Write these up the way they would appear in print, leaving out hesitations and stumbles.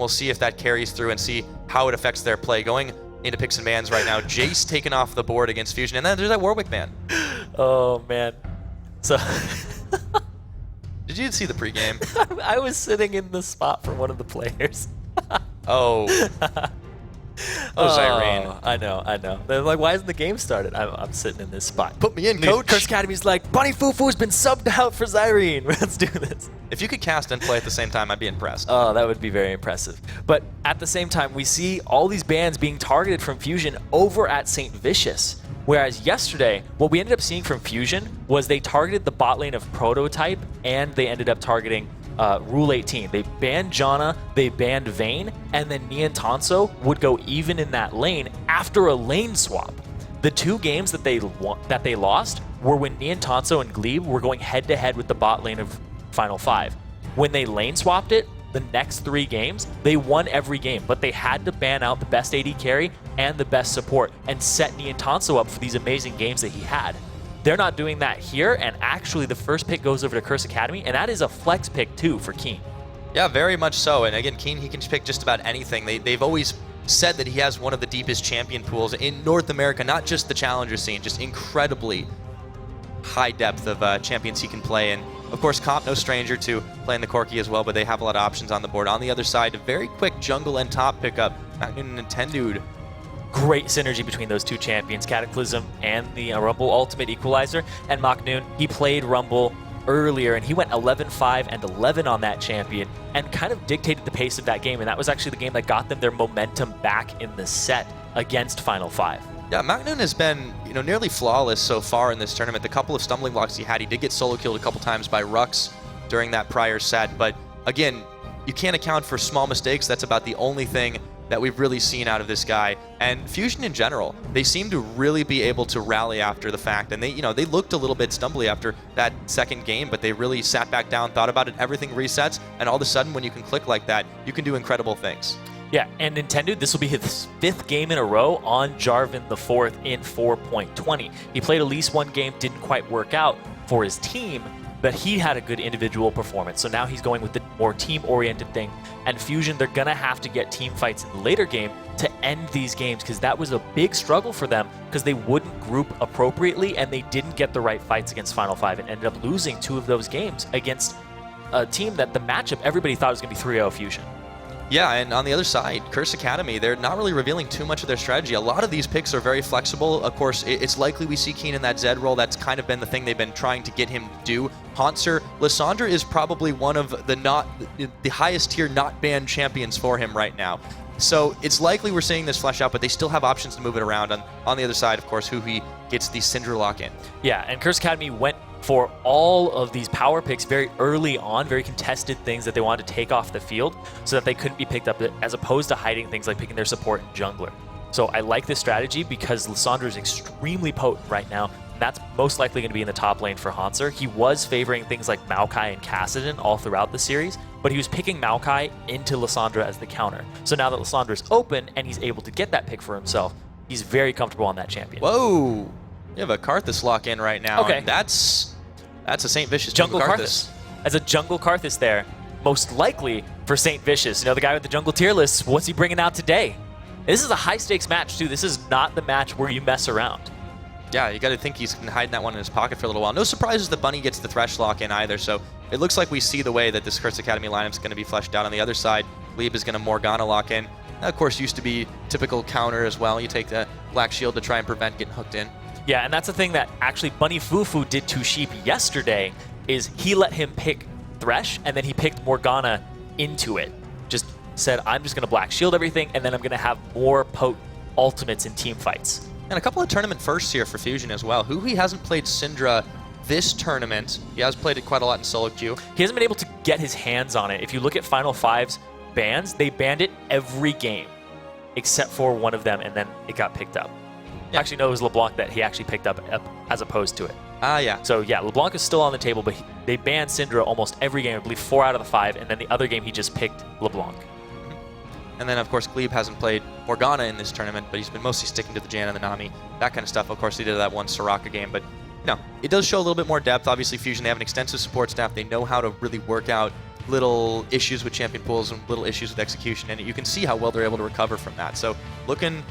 We'll see if that carries through and see how it affects their play. Going into picks and bans right now, Jace taken off the board against Fusion, and then there's that Warwick ban. Oh, man. So... Did you see the pregame? I was sitting in the spot for one of the players. Oh. Zyrene. I know. They're like, why hasn't the game started? I'm sitting in this spot. Put me in, coach. Curse Academy's like, Bunny Fufu's been subbed out for Zyrene. Let's do this. If you could cast and play at the same time, I'd be impressed. Oh, that would be very impressive. But at the same time, we see all these bans being targeted from Fusion over at St. Vicious. Whereas yesterday, what we ended up seeing from Fusion was they targeted the bot lane of Prototype, and they ended up targeting Rule 18. They banned Janna, they banned Vayne, and then Nian Tanso would go even in that lane after a lane swap. The two games that they lost were when Nian Tanso and Glebe were going head-to-head with the bot lane of Final 5. When they lane swapped it, the next 3 games, they won every game, but they had to ban out the best AD carry and the best support and set Nian Tanso up for these amazing games that he had. They're not doing that here, and actually the first pick goes over to Curse Academy, and that is a flex pick too for Keen. Yeah, very much so. And again, Keen, he can pick just about anything. They've always said that he has one of the deepest champion pools in North America, not just the challenger scene, just incredibly high depth of champions he can play. And of course, Comp, no stranger to playing the Corki as well, but they have a lot of options on the board. On the other side, a very quick jungle and top pickup. Magnoon and Nintendude. Great synergy between those two champions, Cataclysm and the Rumble Ultimate Equalizer. And Magnoon, he played Rumble earlier, and he went 11-5 and 11 on that champion and kind of dictated the pace of that game. And that was actually the game that got them their momentum back in the set against Final 5. Yeah, Magnoon has been, nearly flawless so far in this tournament. The couple of stumbling blocks he had, he did get solo killed a couple times by Rux during that prior set. But again, you can't account for small mistakes. That's about the only thing that we've really seen out of this guy. And Fusion in general, they seem to really be able to rally after the fact. And they looked a little bit stumbly after that second game, but they really sat back down, thought about it, everything resets, and all of a sudden when you can click like that, you can do incredible things. Yeah, and Nintendo, this will be his 5th game in a row on Jarvan the 4th in 4.20. He played at least one game, didn't quite work out for his team, but he had a good individual performance. So now he's going with the more team-oriented thing. And Fusion, they're going to have to get team fights in the later game to end these games, because that was a big struggle for them because they wouldn't group appropriately and they didn't get the right fights against Final 5 and ended up losing 2 of those games against a team that the matchup everybody thought was going to be 3-0 Fusion. Yeah, and on the other side, Curse Academy, they're not really revealing too much of their strategy. A lot of these picks are very flexible. Of course, it's likely we see Keen in that Zed role. That's kind of been the thing they've been trying to get him to do. Haunter, Lissandra is probably one of the highest tier not banned champions for him right now. So it's likely we're seeing this flesh out, but they still have options to move it around. On the other side, of course, Huhi gets the Syndra lock in. Yeah, and Curse Academy went for all of these power picks very early on, very contested things that they wanted to take off the field so that they couldn't be picked up, as opposed to hiding things like picking their support and jungler. So I like this strategy because Lissandra is extremely potent right now. That's most likely going to be in the top lane for Haunter. He was favoring things like Maokai and Kassadin all throughout the series, but he was picking Maokai into Lissandra as the counter. So now that Lissandra is open and he's able to get that pick for himself, he's very comfortable on that champion. Whoa! You have a Karthus lock in right now. Okay. That's a St. Vicious Jungle Karthus. As a Jungle Karthus there, most likely for St. Vicious. The guy with the jungle tier list, what's he bringing out today? This is a high-stakes match, too. This is not the match where you mess around. Yeah, you got to think he's been hiding that one in his pocket for a little while. No surprises that Bunny gets the Thresh lock in either, so it looks like we see the way that this Curse Academy lineup is going to be fleshed out. On the other side, Glebe is going to Morgana lock in. That, of course, used to be typical counter as well. You take the Black Shield to try and prevent getting hooked in. Yeah, and that's the thing that actually Bunny Fufu did to Sheep yesterday, is he let him pick Thresh, and then he picked Morgana into it. Just said, I'm just going to Black Shield everything, and then I'm going to have more potent ultimates in team fights. And a couple of tournament firsts here for Fusion as well. Huhi hasn't played Syndra this tournament. He has played it quite a lot in solo queue. He hasn't been able to get his hands on it. If you look at Final 5's bans, they banned it every game, except for one of them, and then it got picked up. Yeah. Actually, no, it was LeBlanc that he actually picked up as opposed to it. Yeah. So, yeah, LeBlanc is still on the table, but they banned Syndra almost every game. I believe 4 out of the 5, and then the other game he just picked LeBlanc. And then, of course, Glebe hasn't played Morgana in this tournament, but he's been mostly sticking to the Janna and the Nami, that kind of stuff. Of course, he did that one Soraka game, but no, it does show a little bit more depth. Obviously, Fusion, they have an extensive support staff. They know how to really work out little issues with champion pools and little issues with execution, and you can see how well they're able to recover from that. So looking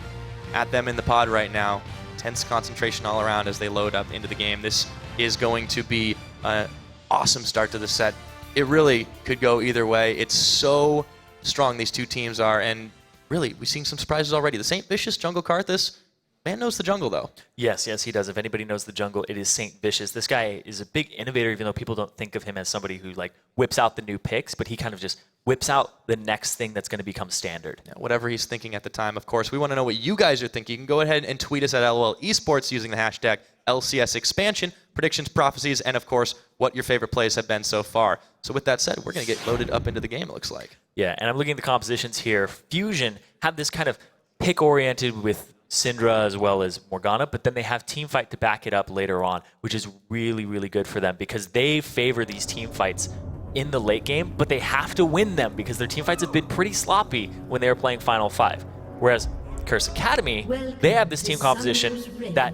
at them in the pod right now, tense concentration all around as they load up into the game. This is going to be an awesome start to the set. It really could go either way. It's so strong, these two teams are, and really, we've seen some surprises already. The St. Vicious Jungle Karthus, man knows the jungle, though. Yes, he does. If anybody knows the jungle, it is St. Vicious. This guy is a big innovator, even though people don't think of him as somebody who like whips out the new picks, but he kind of just whips out the next thing that's going to become standard. Yeah, whatever he's thinking at the time, of course. We want to know what you guys are thinking. You can go ahead and tweet us at LOL Esports using the hashtag LCS expansion, predictions, prophecies, and of course, what your favorite plays have been so far. So with that said, we're going to get loaded up into the game, it looks like. Yeah, and I'm looking at the compositions here. Fusion have this kind of pick-oriented with Syndra as well as Morgana, but then they have Teamfight to back it up later on, which is really, really good for them because they favor these team fights in the late game, but they have to win them because their team fights have been pretty sloppy when they were playing Final 5. Whereas Curse Academy, they have this team composition that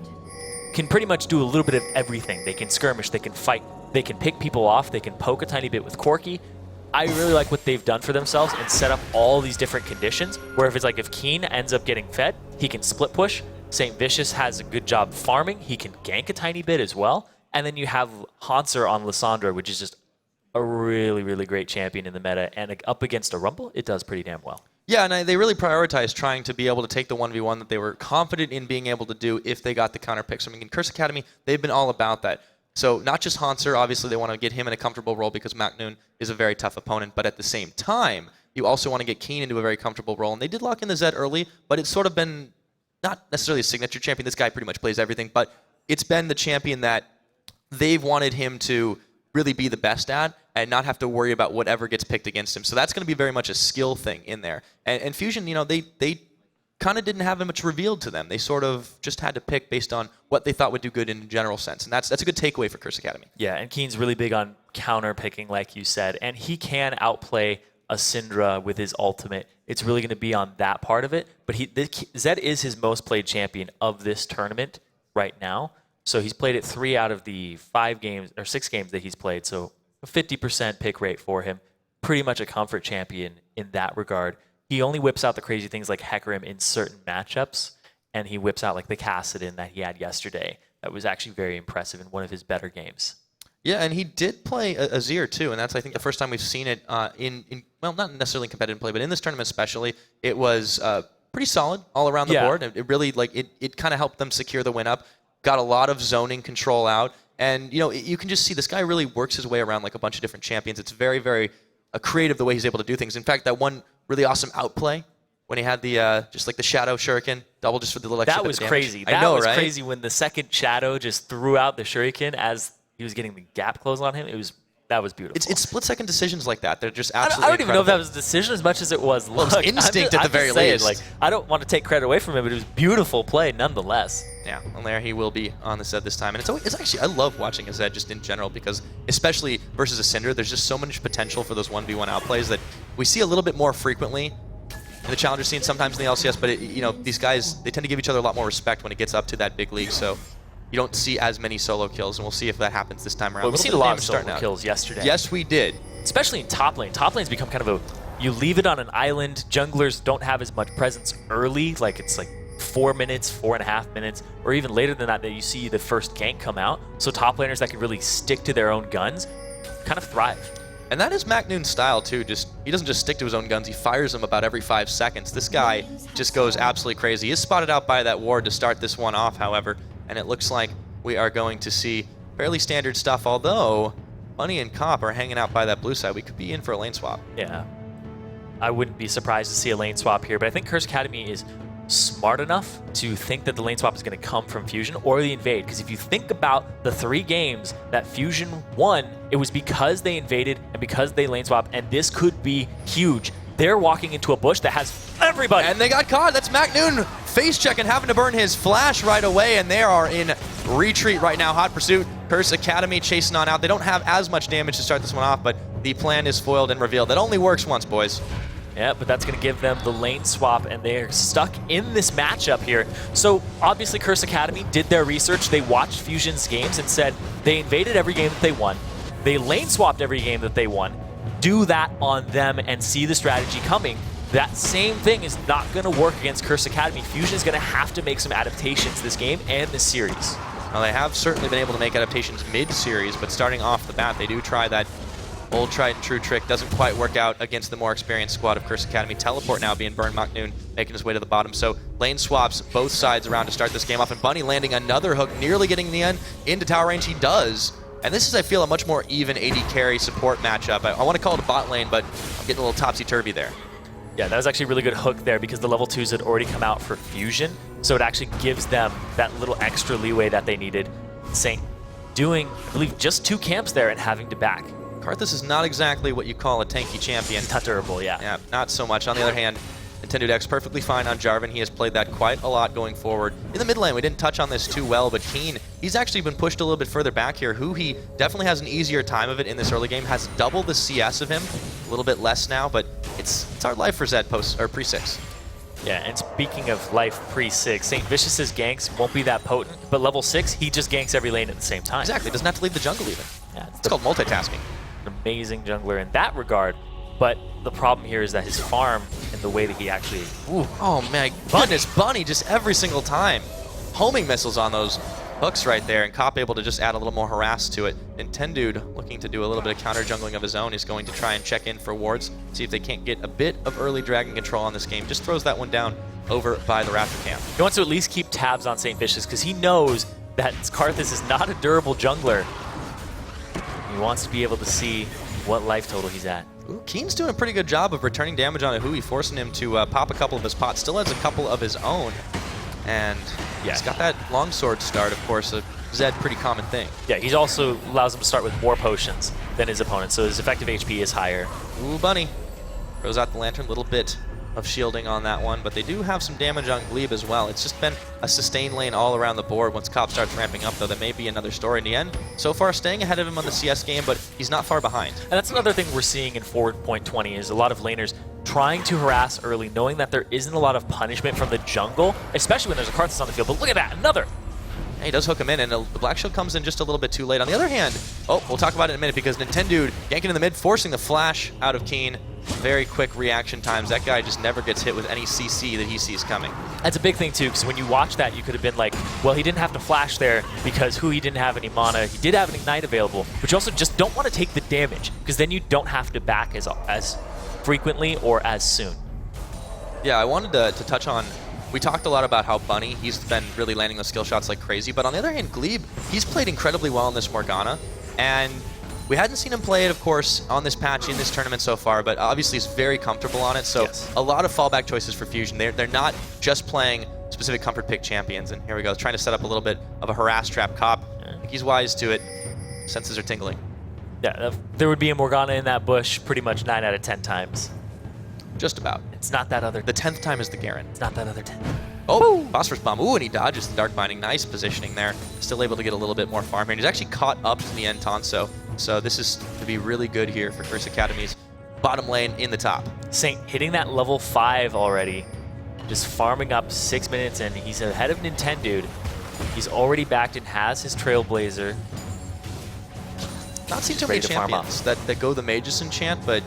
can pretty much do a little bit of everything. They can skirmish, they can fight, they can pick people off, they can poke a tiny bit with Corki. I really like what they've done for themselves and set up all these different conditions where if it's like if Keen ends up getting fed, he can split push. St. Vicious has a good job farming. He can gank a tiny bit as well. And then you have Hanser on Lissandra, which is just a really, really great champion in the meta. And up against a Rumble, it does pretty damn well. Yeah, and they really prioritized trying to be able to take the 1v1 that they were confident in being able to do if they got the counter picks. I mean, in Curse Academy, they've been all about that. So not just Hanser, obviously they want to get him in a comfortable role because Macnoon is a very tough opponent, but at the same time, you also want to get Keen into a very comfortable role. And they did lock in the Zed early, but it's sort of been not necessarily a signature champion. This guy pretty much plays everything, but it's been the champion that they've wanted him to really be the best at and not have to worry about whatever gets picked against him. So that's going to be very much a skill thing in there. And Fusion, they kind of didn't have much revealed to them. They sort of just had to pick based on what they thought would do good in a general sense. And that's a good takeaway for Curse Academy. Yeah, and Keen's really big on counter picking, like you said. And he can outplay a Syndra with his ultimate. It's really going to be on that part of it. But Zed is his most played champion of this tournament right now. So he's played it 3 out of the 5 games, or 6 games that he's played. So a 50% pick rate for him. Pretty much a comfort champion in that regard. He only whips out the crazy things like Hecarim in certain matchups, and he whips out like the Kassadin that he had yesterday. That was actually very impressive in one of his better games. Yeah, and he did play Azir too, and that's, I think, the first time we've seen it well, not necessarily in competitive play, but in this tournament especially. It was pretty solid all around the board. It really, it kind of helped them secure the win up. Got a lot of zoning control out, and, you can just see this guy really works his way around like a bunch of different champions. It's very, very creative the way he's able to do things. In fact, that one really awesome outplay when he had the just like the shadow shuriken double just for the little extra that was damage. crazy. I know, that was right? crazy when the second shadow just threw out the shuriken as he was getting the gap close on him. That was beautiful. It's split-second decisions like that. They're just I absolutely don't even know if that was a decision as much as it was luck. Well, it was instinct at the very least. Like, I don't want to take credit away from him, but it was beautiful play nonetheless. Yeah, well, there he will be on the Zed this time. And it's actually, I love watching a Zed just in general because, especially versus a Syndra, there's just so much potential for those 1v1 outplays that we see a little bit more frequently in the challenger scene, sometimes in the LCS, but these guys, they tend to give each other a lot more respect when it gets up to that big league, so you don't see as many solo kills, and we'll see if that happens this time around. Well, we've seen a lot of solo kills yesterday. Yes, we did. Especially in top lane. Top lane's become kind of you leave it on an island, junglers don't have as much presence early, like it's like 4 minutes, 4.5 minutes, or even later than that you see the first gank come out. So top laners that can really stick to their own guns kind of thrive. And that is Macnoon's style, too. He doesn't just stick to his own guns. He fires them about every 5 seconds. This guy just goes absolutely crazy. He is spotted out by that ward to start this one off, however, and it looks like we are going to see fairly standard stuff, although Bunny and Cop are hanging out by that blue side. We could be in for a lane swap. Yeah. I wouldn't be surprised to see a lane swap here, but I think Curse Academy is smart enough to think that the lane swap is going to come from Fusion or the invade, because if you think about the 3 games that Fusion won, it was because they invaded and because they lane swapped, and this could be huge. They're walking into a bush that has everybody. And they got caught. That's Macnoon face checking, having to burn his flash right away, and they are in retreat right now. Hot pursuit. Curse Academy chasing on out. They don't have as much damage to start this one off, but the plan is foiled and revealed. That only works once, boys. Yeah, but that's going to give them the lane swap, and they're stuck in this matchup here. So obviously Curse Academy did their research. They watched Fusion's games and said they invaded every game that they won. They lane swapped every game that they won. do that on them and see the strategy coming, that same thing is not going to work against Curse Academy. Fusion is going to have to make some adaptations this game and this series. Well, they have certainly been able to make adaptations mid-series, but starting off the bat, they do try that old tried and true trick. Doesn't quite work out against the more experienced squad of Curse Academy. Teleport now being burned. Machnoon making his way to the bottom. So lane swaps both sides around to start this game off, and Bunny landing another hook, nearly getting Neon into tower range. He does. And this is, I feel, a much more even AD carry support matchup. I want to call it a bot lane, but I'm getting a little topsy-turvy there. Yeah, that was actually a really good hook there because the level 2s had already come out for Fusion, so it actually gives them that little extra leeway that they needed. Saint doing, I believe, just 2 camps there and having to back. Karthus is not exactly what you call a tanky champion. He's not durable, yeah. Yeah, not so much. On the other hand, Nintendo Dex perfectly fine on Jarvan. He has played that quite a lot going forward. In the mid lane, we didn't touch on this too well, but Keen, he's actually been pushed a little bit further back here. He definitely has an easier time of it in this early game, has double the CS of him, a little bit less now, but it's hard life for Zed post or pre-6. Yeah, and speaking of life pre-6, St. Vicious's ganks won't be that potent, but level 6, he just ganks every lane at the same time. Exactly, doesn't have to leave the jungle even. Yeah, it's called multitasking. An amazing jungler in that regard, but the problem here is that his farm and the way that he actually... Ooh, oh my goodness, Bunny just every single time. Homing missiles on those hooks right there, and Cop able to just add a little more harass to it. Nintendude looking to do a little bit of counter jungling of his own. He's going to try and check in for wards, see if they can't get a bit of early dragon control on this game. Just throws that one down over by the Raptor camp. He wants to at least keep tabs on St. Vicious because he knows that Karthus is not a durable jungler. He wants to be able to see what life total he's at. Ooh, Keen's doing a pretty good job of returning damage on Ahui, forcing him to pop a couple of his pots. Still has a couple of his own. And yeah, he's got that longsword start, of course, a Zed pretty common thing. Yeah, he also allows him to start with more potions than his opponent, so his effective HP is higher. Ooh, Bunny. Throws out the lantern, little bit of shielding on that one, but they do have some damage on Glebe as well. It's just been a sustained lane all around the board. Once Cop starts ramping up, though, that may be another story. In the end, so far staying ahead of him on the CS game, but he's not far behind. And that's another thing we're seeing in forward point 20 is a lot of laners trying to harass early, knowing that there isn't a lot of punishment from the jungle, especially when there's a Karthus on the field. But look at that, another! He does hook him in, and the Black Shield comes in just a little bit too late. On the other hand, oh, we'll talk about it in a minute, because Nintendude yanking in the mid, forcing the flash out of Keen. Very quick reaction times. That guy just never gets hit with any CC that he sees coming. That's a big thing, too, because when you watch that, you could have been like, well, he didn't have to flash there because he didn't have any mana. He did have an Ignite available, but you also just don't want to take the damage, because then you don't have to back as frequently or as soon. Yeah, I wanted to touch on, we talked a lot about how Bunny, he's been really landing the skill shots like crazy, but on the other hand, Glebe, he's played incredibly well in this Morgana, and we hadn't seen him play it, of course, on this patch in this tournament so far, but obviously he's very comfortable on it, so yes, a lot of fallback choices for Fusion. They're not just playing specific comfort pick champions, and here we go, trying to set up a little bit of a harass trap. Cop, I think he's wise to it. Senses are tingling. Yeah, there would be a Morgana in that bush pretty much 9 out of 10 times. Just about. It's not that other... The 10th time is the Garen. It's not that other 10. Oh, Woo! Phosphorus Bomb. Ooh, and he dodges the Dark Binding. Nice positioning there. Still able to get a little bit more farm here. And he's actually caught up to the end Tanso. So this is to be really good here for Curse Academy's bottom lane in the top. Saint hitting that level 5 already. Just farming up 6 minutes in. He's ahead of Nintendude. He's already backed and has his Trailblazer. Not seen too many champions that go the Magus enchant, but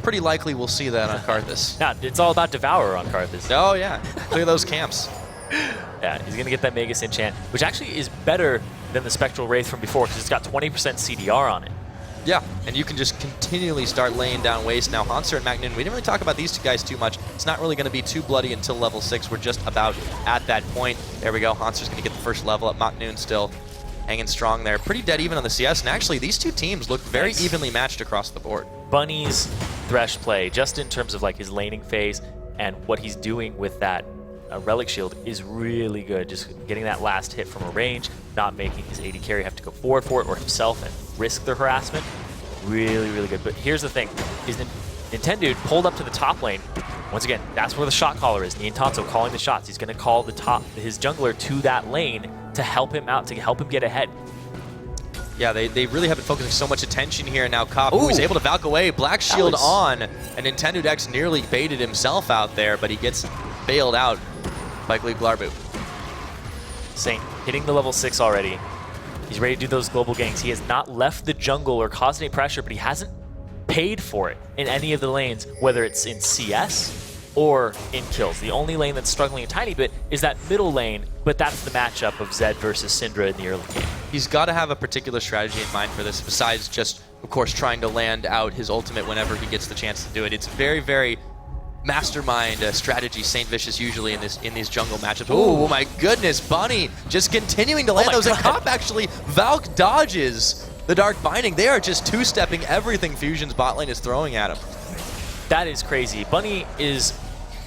pretty likely we'll see that on Karthus. Yeah, it's all about Devourer on Karthus. Oh yeah, clear those camps. Yeah, he's going to get that Magus enchant, which actually is better than the Spectral Wraith from before because it's got 20% CDR on it. Yeah, and you can just continually start laying down waste. Now, Hanser and Machnoon, we didn't really talk about these two guys too much. It's not really going to be too bloody until level 6. We're just about at that point. There we go. Hanser's going to get the first level up. Machnoon still hanging strong there. Pretty dead even on the CS, and actually these two teams look very evenly matched across the board. Bunny's Thresh play, just in terms of like his laning phase and what he's doing with that Relic Shield is really good. Just getting that last hit from a range, not making his AD carry have to go forward for it or himself and risk the harassment. Really, really good. But here's the thing, is Nintendude pulled up to the top lane. Once again, that's where the shot caller is. Niantanso calling the shots. He's going to call his jungler to that lane to help him out, to help him get ahead. Yeah, they really have been focusing so much attention here. Now Cop, who is able to valk away, Black Shield on, and Nintendude X nearly baited himself out there, but he gets bailed out by Glebe Glarbu. Saint hitting the level 6 already. He's ready to do those global ganks. He has not left the jungle or caused any pressure, but he hasn't paid for it in any of the lanes, whether it's in CS or in kills. The only lane that's struggling a tiny bit is that middle lane, but that's the matchup of Zed versus Syndra in the early game. He's got to have a particular strategy in mind for this, besides just, of course, trying to land out his ultimate whenever he gets the chance to do it. It's very, very mastermind strategy St. Vicious usually in these jungle matchups. Oh my goodness, Bunny just continuing to land those. And Cop actually, Valk dodges the Dark Binding. They are just two-stepping everything Fusion's bot lane is throwing at him. That is crazy. Bunny is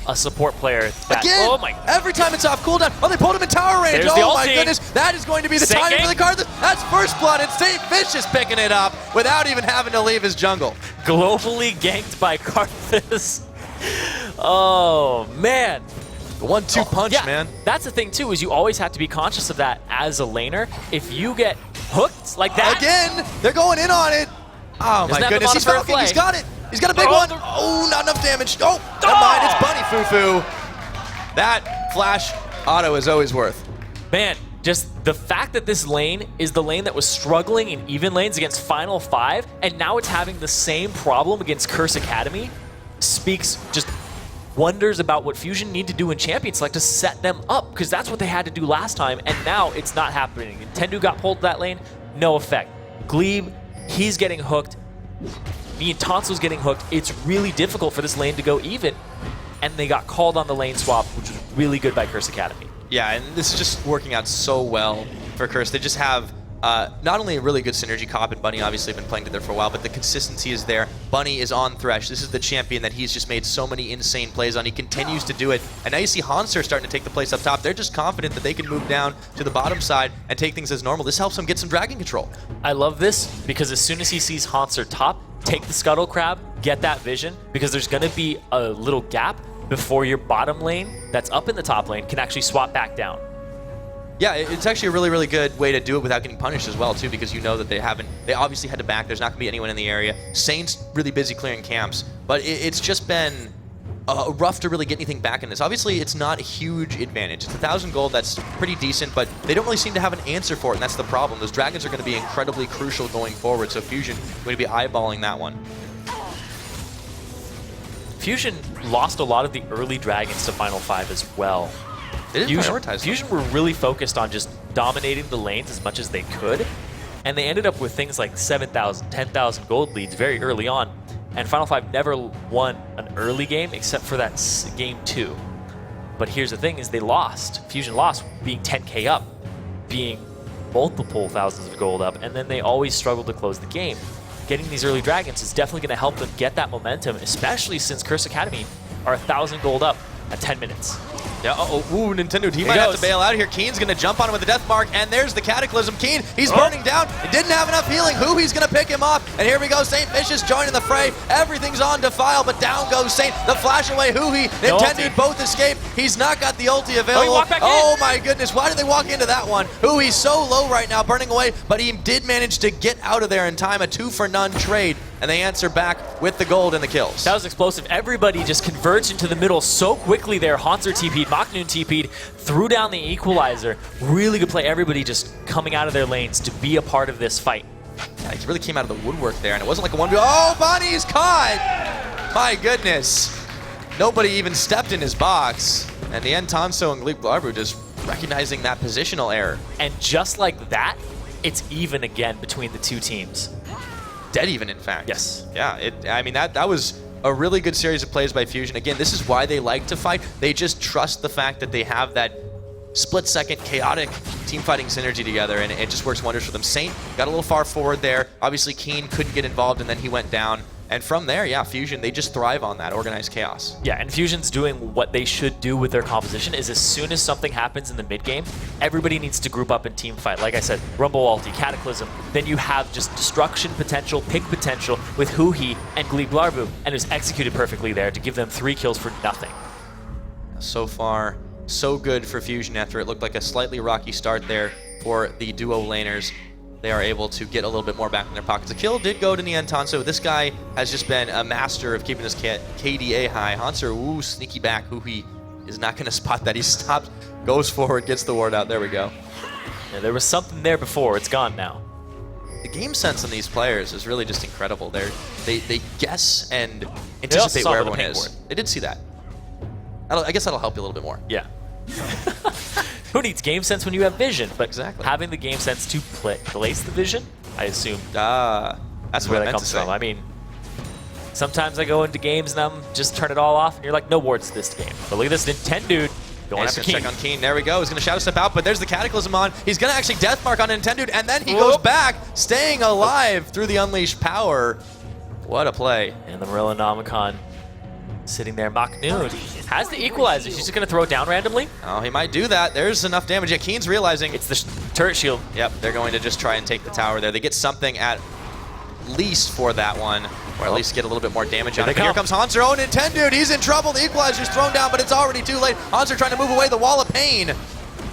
a support player that, again, oh my, every time it's off cooldown. Oh, they pulled him in tower range. There's the Oh my ulti. goodness, that is going to be the timing for the card. That's first blood, and St. Vicious picking it up without even having to leave his jungle. Globally ganked by Karthus. Oh man. The 1-2 punch, yeah, man. That's the thing too, is you always have to be conscious of that as a laner. If you get hooked like that. Again, they're going in on it. Oh my goodness, he's falcon, he's got it. He's got a big one. Oh, not enough damage. Oh, never mind, it's Bunny Fufu. That flash auto is always worth. Man, just the fact that this lane is the lane that was struggling in even lanes against Final 5, and now it's having the same problem against Curse Academy, speaks just wonders about what Fusion need to do in Champions Select to set them up, because that's what they had to do last time, and now it's not happening. Nintendo got pulled that lane, no effect. Glebe, he's getting hooked. Me and Tonso's getting hooked. It's really difficult for this lane to go even, and they got called on the lane swap, which was really good by Curse Academy. Yeah, and this is just working out so well for Curse. They just have not only a really good synergy. Cop and Bunny obviously have been playing together for a while, but the consistency is there. Bunny is on Thresh. This is the champion that he's just made so many insane plays on. He continues to do it. And now you see Hanser starting to take the place up top. They're just confident that they can move down to the bottom side and take things as normal. This helps him get some dragon control. I love this because as soon as he sees Hanser top, take the Scuttle Crab, get that vision, because there's going to be a little gap before your bottom lane that's up in the top lane can actually swap back down. Yeah, it's actually a really, really good way to do it without getting punished as well, too, because you know that they obviously had to back. There's not going to be anyone in the area. Saint's really busy clearing camps, but it's just been rough to really get anything back in this. Obviously, it's not a huge advantage. It's 1,000 gold, that's pretty decent, but they don't really seem to have an answer for it, and that's the problem. Those dragons are going to be incredibly crucial going forward, so Fusion going to be eyeballing that one. Fusion lost a lot of the early dragons to Final 5 as well. They didn't prioritize Fusion were really focused on just dominating the lanes as much as they could, and they ended up with things like 7,000, 10,000 gold leads very early on, and Final 5 never won an early game except for that game 2. But here's the thing is they lost. Fusion lost being 10k up, being multiple thousands of gold up, and then they always struggled to close the game. Getting these early dragons is definitely going to help them get that momentum, especially since Curse Academy are 1,000 gold up at 10 minutes. Yeah, ooh, Nintendo, he might have to bail out here. Keen's going to jump on him with the Death Mark, and there's the Cataclysm. Keen, he's burning down. He didn't have enough healing. He's going to pick him off, and here we go. St. Vicious joining the fray. Everything's on Defile, but down goes Saint. The flash away, Nintendo both escape. He's not got the ulti available. Oh my goodness, why did they walk into that one? He's so low right now, burning away, but he did manage to get out of there in time. A 2-for-none trade, and they answer back with the gold and the kills. That was explosive. Everybody just converged into the middle so quickly there. Hanser TP'd, Machnoon TP'd, threw down the equalizer. Really good play. Everybody just coming out of their lanes to be a part of this fight. Yeah, he really came out of the woodwork there, and it wasn't like a 1v. Oh, Bonnie's caught! My goodness. Nobody even stepped in his box. And the end, Tonso and Glebe Glarbu just recognizing that positional error. And just like that, it's even again between the two teams. Dead even, in fact. Yes. Yeah, I mean, that was a really good series of plays by Fusion. Again, this is why they like to fight. They just trust the fact that they have that split-second chaotic team fighting synergy together, and it just works wonders for them. Saint got a little far forward there. Obviously, Keen couldn't get involved, and then he went down. And from there, yeah, Fusion, they just thrive on that organized chaos. Yeah, and Fusion's doing what they should do with their composition is as soon as something happens in the mid-game, everybody needs to group up and team fight. Like I said, Rumble Ulti, Cataclysm, then you have just destruction potential, pick potential with Huhi and Glebe Glarbu, and it was executed perfectly there to give them 3 kills for nothing. So far, so good for Fusion after it looked like a slightly rocky start there for the duo laners. They are able to get a little bit more back in their pockets. A kill did go to Niantan, so this guy has just been a master of keeping his KDA high. Hanser, ooh, sneaky back. He is not going to spot that. He stops, goes forward, gets the ward out. There we go. Yeah, there was something there before. It's gone now. game sense on these players is really just incredible. They guess and also anticipate saw where the everyone ping is. board. They did see that. I guess that'll help you a little bit more. Yeah. Who needs game sense when you have vision? But Exactly. having the game sense to place the vision, I assume That's where what I that meant to comes say. from. I mean, sometimes I go into games and I'm just turn it all off, and you're like, no wards this game. But look at this Nintendo dude going He's after gonna Keen. check on Keen. There we go. He's gonna shadow step out, but there's the Cataclysm on. He's gonna actually deathmark on Nintendo, and then he goes back, staying alive through the unleashed power. What a play. And the Morellonomicon sitting there. Maknoon has the equalizer. She's just going to throw it down randomly. Oh, he might do that. There's enough damage. Yeah, Keen's realizing. It's the turret shield. Yep, they're going to just try and take the tower there. They get something at least for that one, or at least get a little bit more damage on it. But here comes Hanser. Oh, Nintendo, he's in trouble. The equalizer's thrown down, but it's already too late. Hanser trying to move away the wall of pain,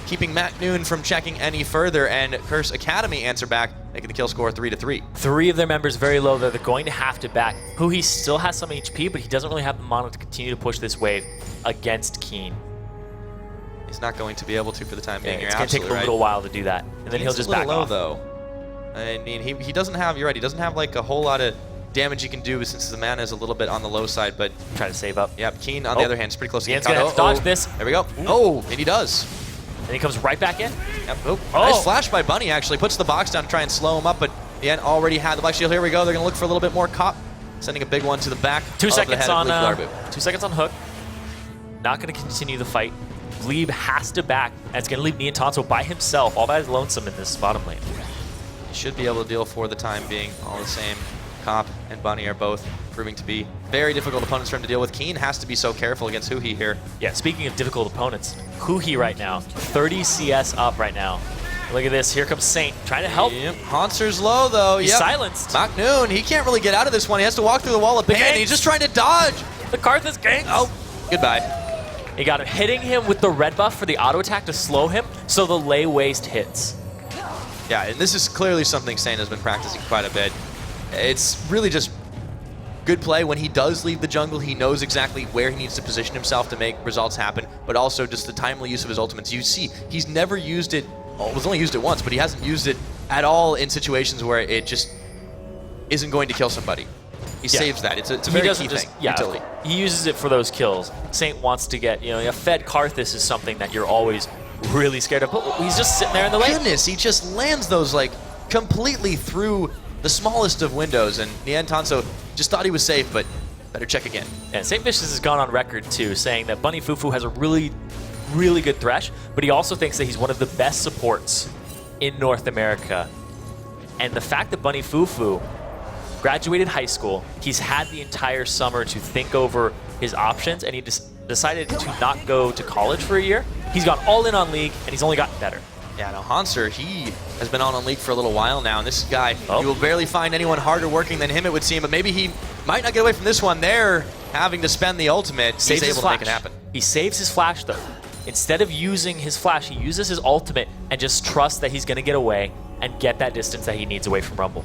keeping Maknoon from checking any further, and Curse Academy answer back, making the kill score 3-3. 3 of their members very low, though. They're going to have to back. He still has some HP, but he doesn't really have the mana to continue to push this wave against Keen. He's not going to be able to for the time being. It's going to take a little while to do that, and then he'll just back off. Though. I mean, he doesn't have, you're right, he doesn't have like a whole lot of damage he can do since the mana is a little bit on the low side, but... Try to save up. Yep, Keen on the other hand is pretty close to Kien's going to have to dodge this. There we go. Oh, and he does. And he comes right back in. Yep. Oh, nice flash by Bunny, actually. Puts the box down to try and slow him up, but the end already had the Black Shield. Here we go. They're going to look for a little bit more cop. Sending a big one to the back. 2 of seconds the head on of Glebe. 2 seconds on hook. Not going to continue the fight. Glebe has to back, and it's going to leave Niantanso by himself, all by his lonesome in this bottom lane. He should be able to deal for the time being. All the same, Cop and Bunny are both proving to be very difficult opponents for him to deal with. Keen has to be so careful against Huhi here. Yeah, speaking of difficult opponents, Huhi right now, 30 CS up right now. Look at this, here comes Saint, trying to help. Yep. Hanser's low though. He's silenced. Maknoon, he can't really get out of this one. He has to walk through the wall of pain, and he's just trying to dodge. The Karthus ganks. Oh, goodbye. He got him hitting him with the red buff for the auto attack to slow him, so the lay waste hits. Yeah, and this is clearly something Saint has been practicing quite a bit. It's really just good play. When he does leave the jungle, he knows exactly where he needs to position himself to make results happen, but also just the timely use of his ultimates. You see, he's never used it, well, was only used it once, but he hasn't used it at all in situations where it just isn't going to kill somebody. He saves that. It's a very key thing. Utility. He uses it for those kills. Saint wants to get, a fed Karthus is something that you're always really scared of. But he's just sitting there in the lane. Goodness, he just lands those like completely through the smallest of windows, and Niantanso just thought he was safe, but better check again. And St. Vicious has gone on record too, saying that Bunny Fufu has a really, really good thresh, but he also thinks that he's one of the best supports in North America. And the fact that Bunny Fufu graduated high school, he's had the entire summer to think over his options, and he decided to not go to college for a year. He's gone all in on League, and he's only gotten better. Yeah, now Hanser, he has been on League for a little while now, and this guy, you will barely find anyone harder working than him, it would seem, but maybe he might not get away from this one. They're having to spend the ultimate. He's able to make it happen. He saves his flash, though. Instead of using his flash, he uses his ultimate and just trusts that he's going to get away and get that distance that he needs away from Rumble.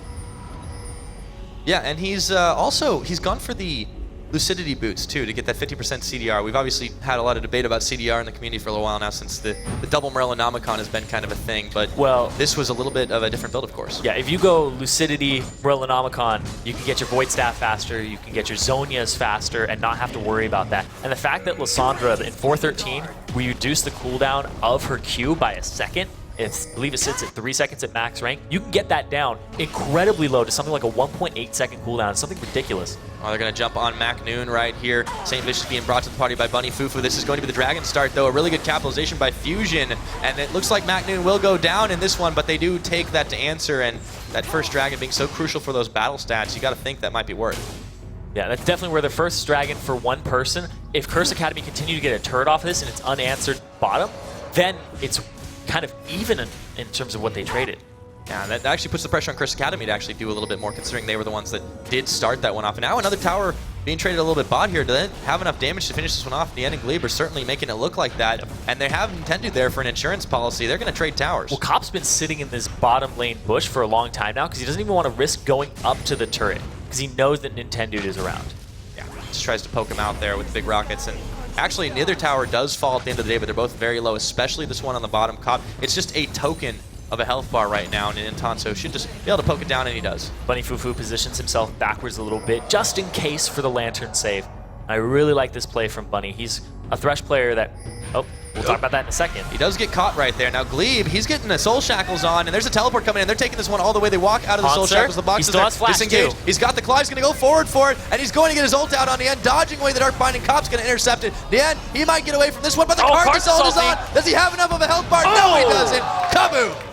Yeah, and he's he's gone for the Lucidity boots, too, to get that 50% CDR. We've obviously had a lot of debate about CDR in the community for a little while now, since the double Morellonomicon has been kind of a thing, but this was a little bit of a different build, of course. Yeah, if you go Lucidity, Morellonomicon, you can get your Void Staff faster, you can get your Zonias faster, and not have to worry about that. And the fact that Lysandra, in 413, we reduced the cooldown of her Q by a second, I believe it sits at 3 seconds at max rank. You can get that down incredibly low to something like a 1.8 second cooldown. It's something ridiculous. Oh, they're going to jump on Maknoon right here. St. Vicious being brought to the party by Bunny Fufu. This is going to be the Dragon start, though. A really good capitalization by Fusion. And it looks like Maknoon will go down in this one, but they do take that to answer. And that first Dragon being so crucial for those battle stats, you got to think that might be worth. Yeah, that's definitely where the first Dragon for one person. If Curse Academy continue to get a turret off of this and it's unanswered bottom, then it's kind of even in terms of what they traded. Yeah, and that actually puts the pressure on Curse Academy to actually do a little bit more, considering they were the ones that did start that one off. And now another tower being traded a little bit bot here. Do they have enough damage to finish this one off? The end and Glebe are certainly making it look like that. And they have intended there for an insurance policy. They're going to trade towers. Well, Cop's been sitting in this bottom lane bush for a long time now because he doesn't even want to risk going up to the turret because he knows that Nintendo is around. Yeah, just tries to poke him out there with big rockets. And actually, neither tower does fall at the end of the day, but they're both very low, especially this one on the bottom. Cop, it's just a token of a health bar right now, and Intanto should just be able to poke it down, and he does. Bunny Fufu positions himself backwards a little bit, just in case for the Lantern save. I really like this play from Bunny. He's a Thresh player that, we'll talk about that in a second. He does get caught right there. Now Glebe, he's getting the Soul Shackles on, and there's a teleport coming in. They're taking this one all the way. They walk out of the Soul Shackles. The box is there. Disengage. He's got the Claw. He's going to go forward for it, and he's going to get his ult out on the end, dodging away the Dark Binding. Cop's going to intercept it. The end, he might get away from this one, but the Karthus ult is on. Does he have enough of a health bar? No, he doesn't. Kaboom!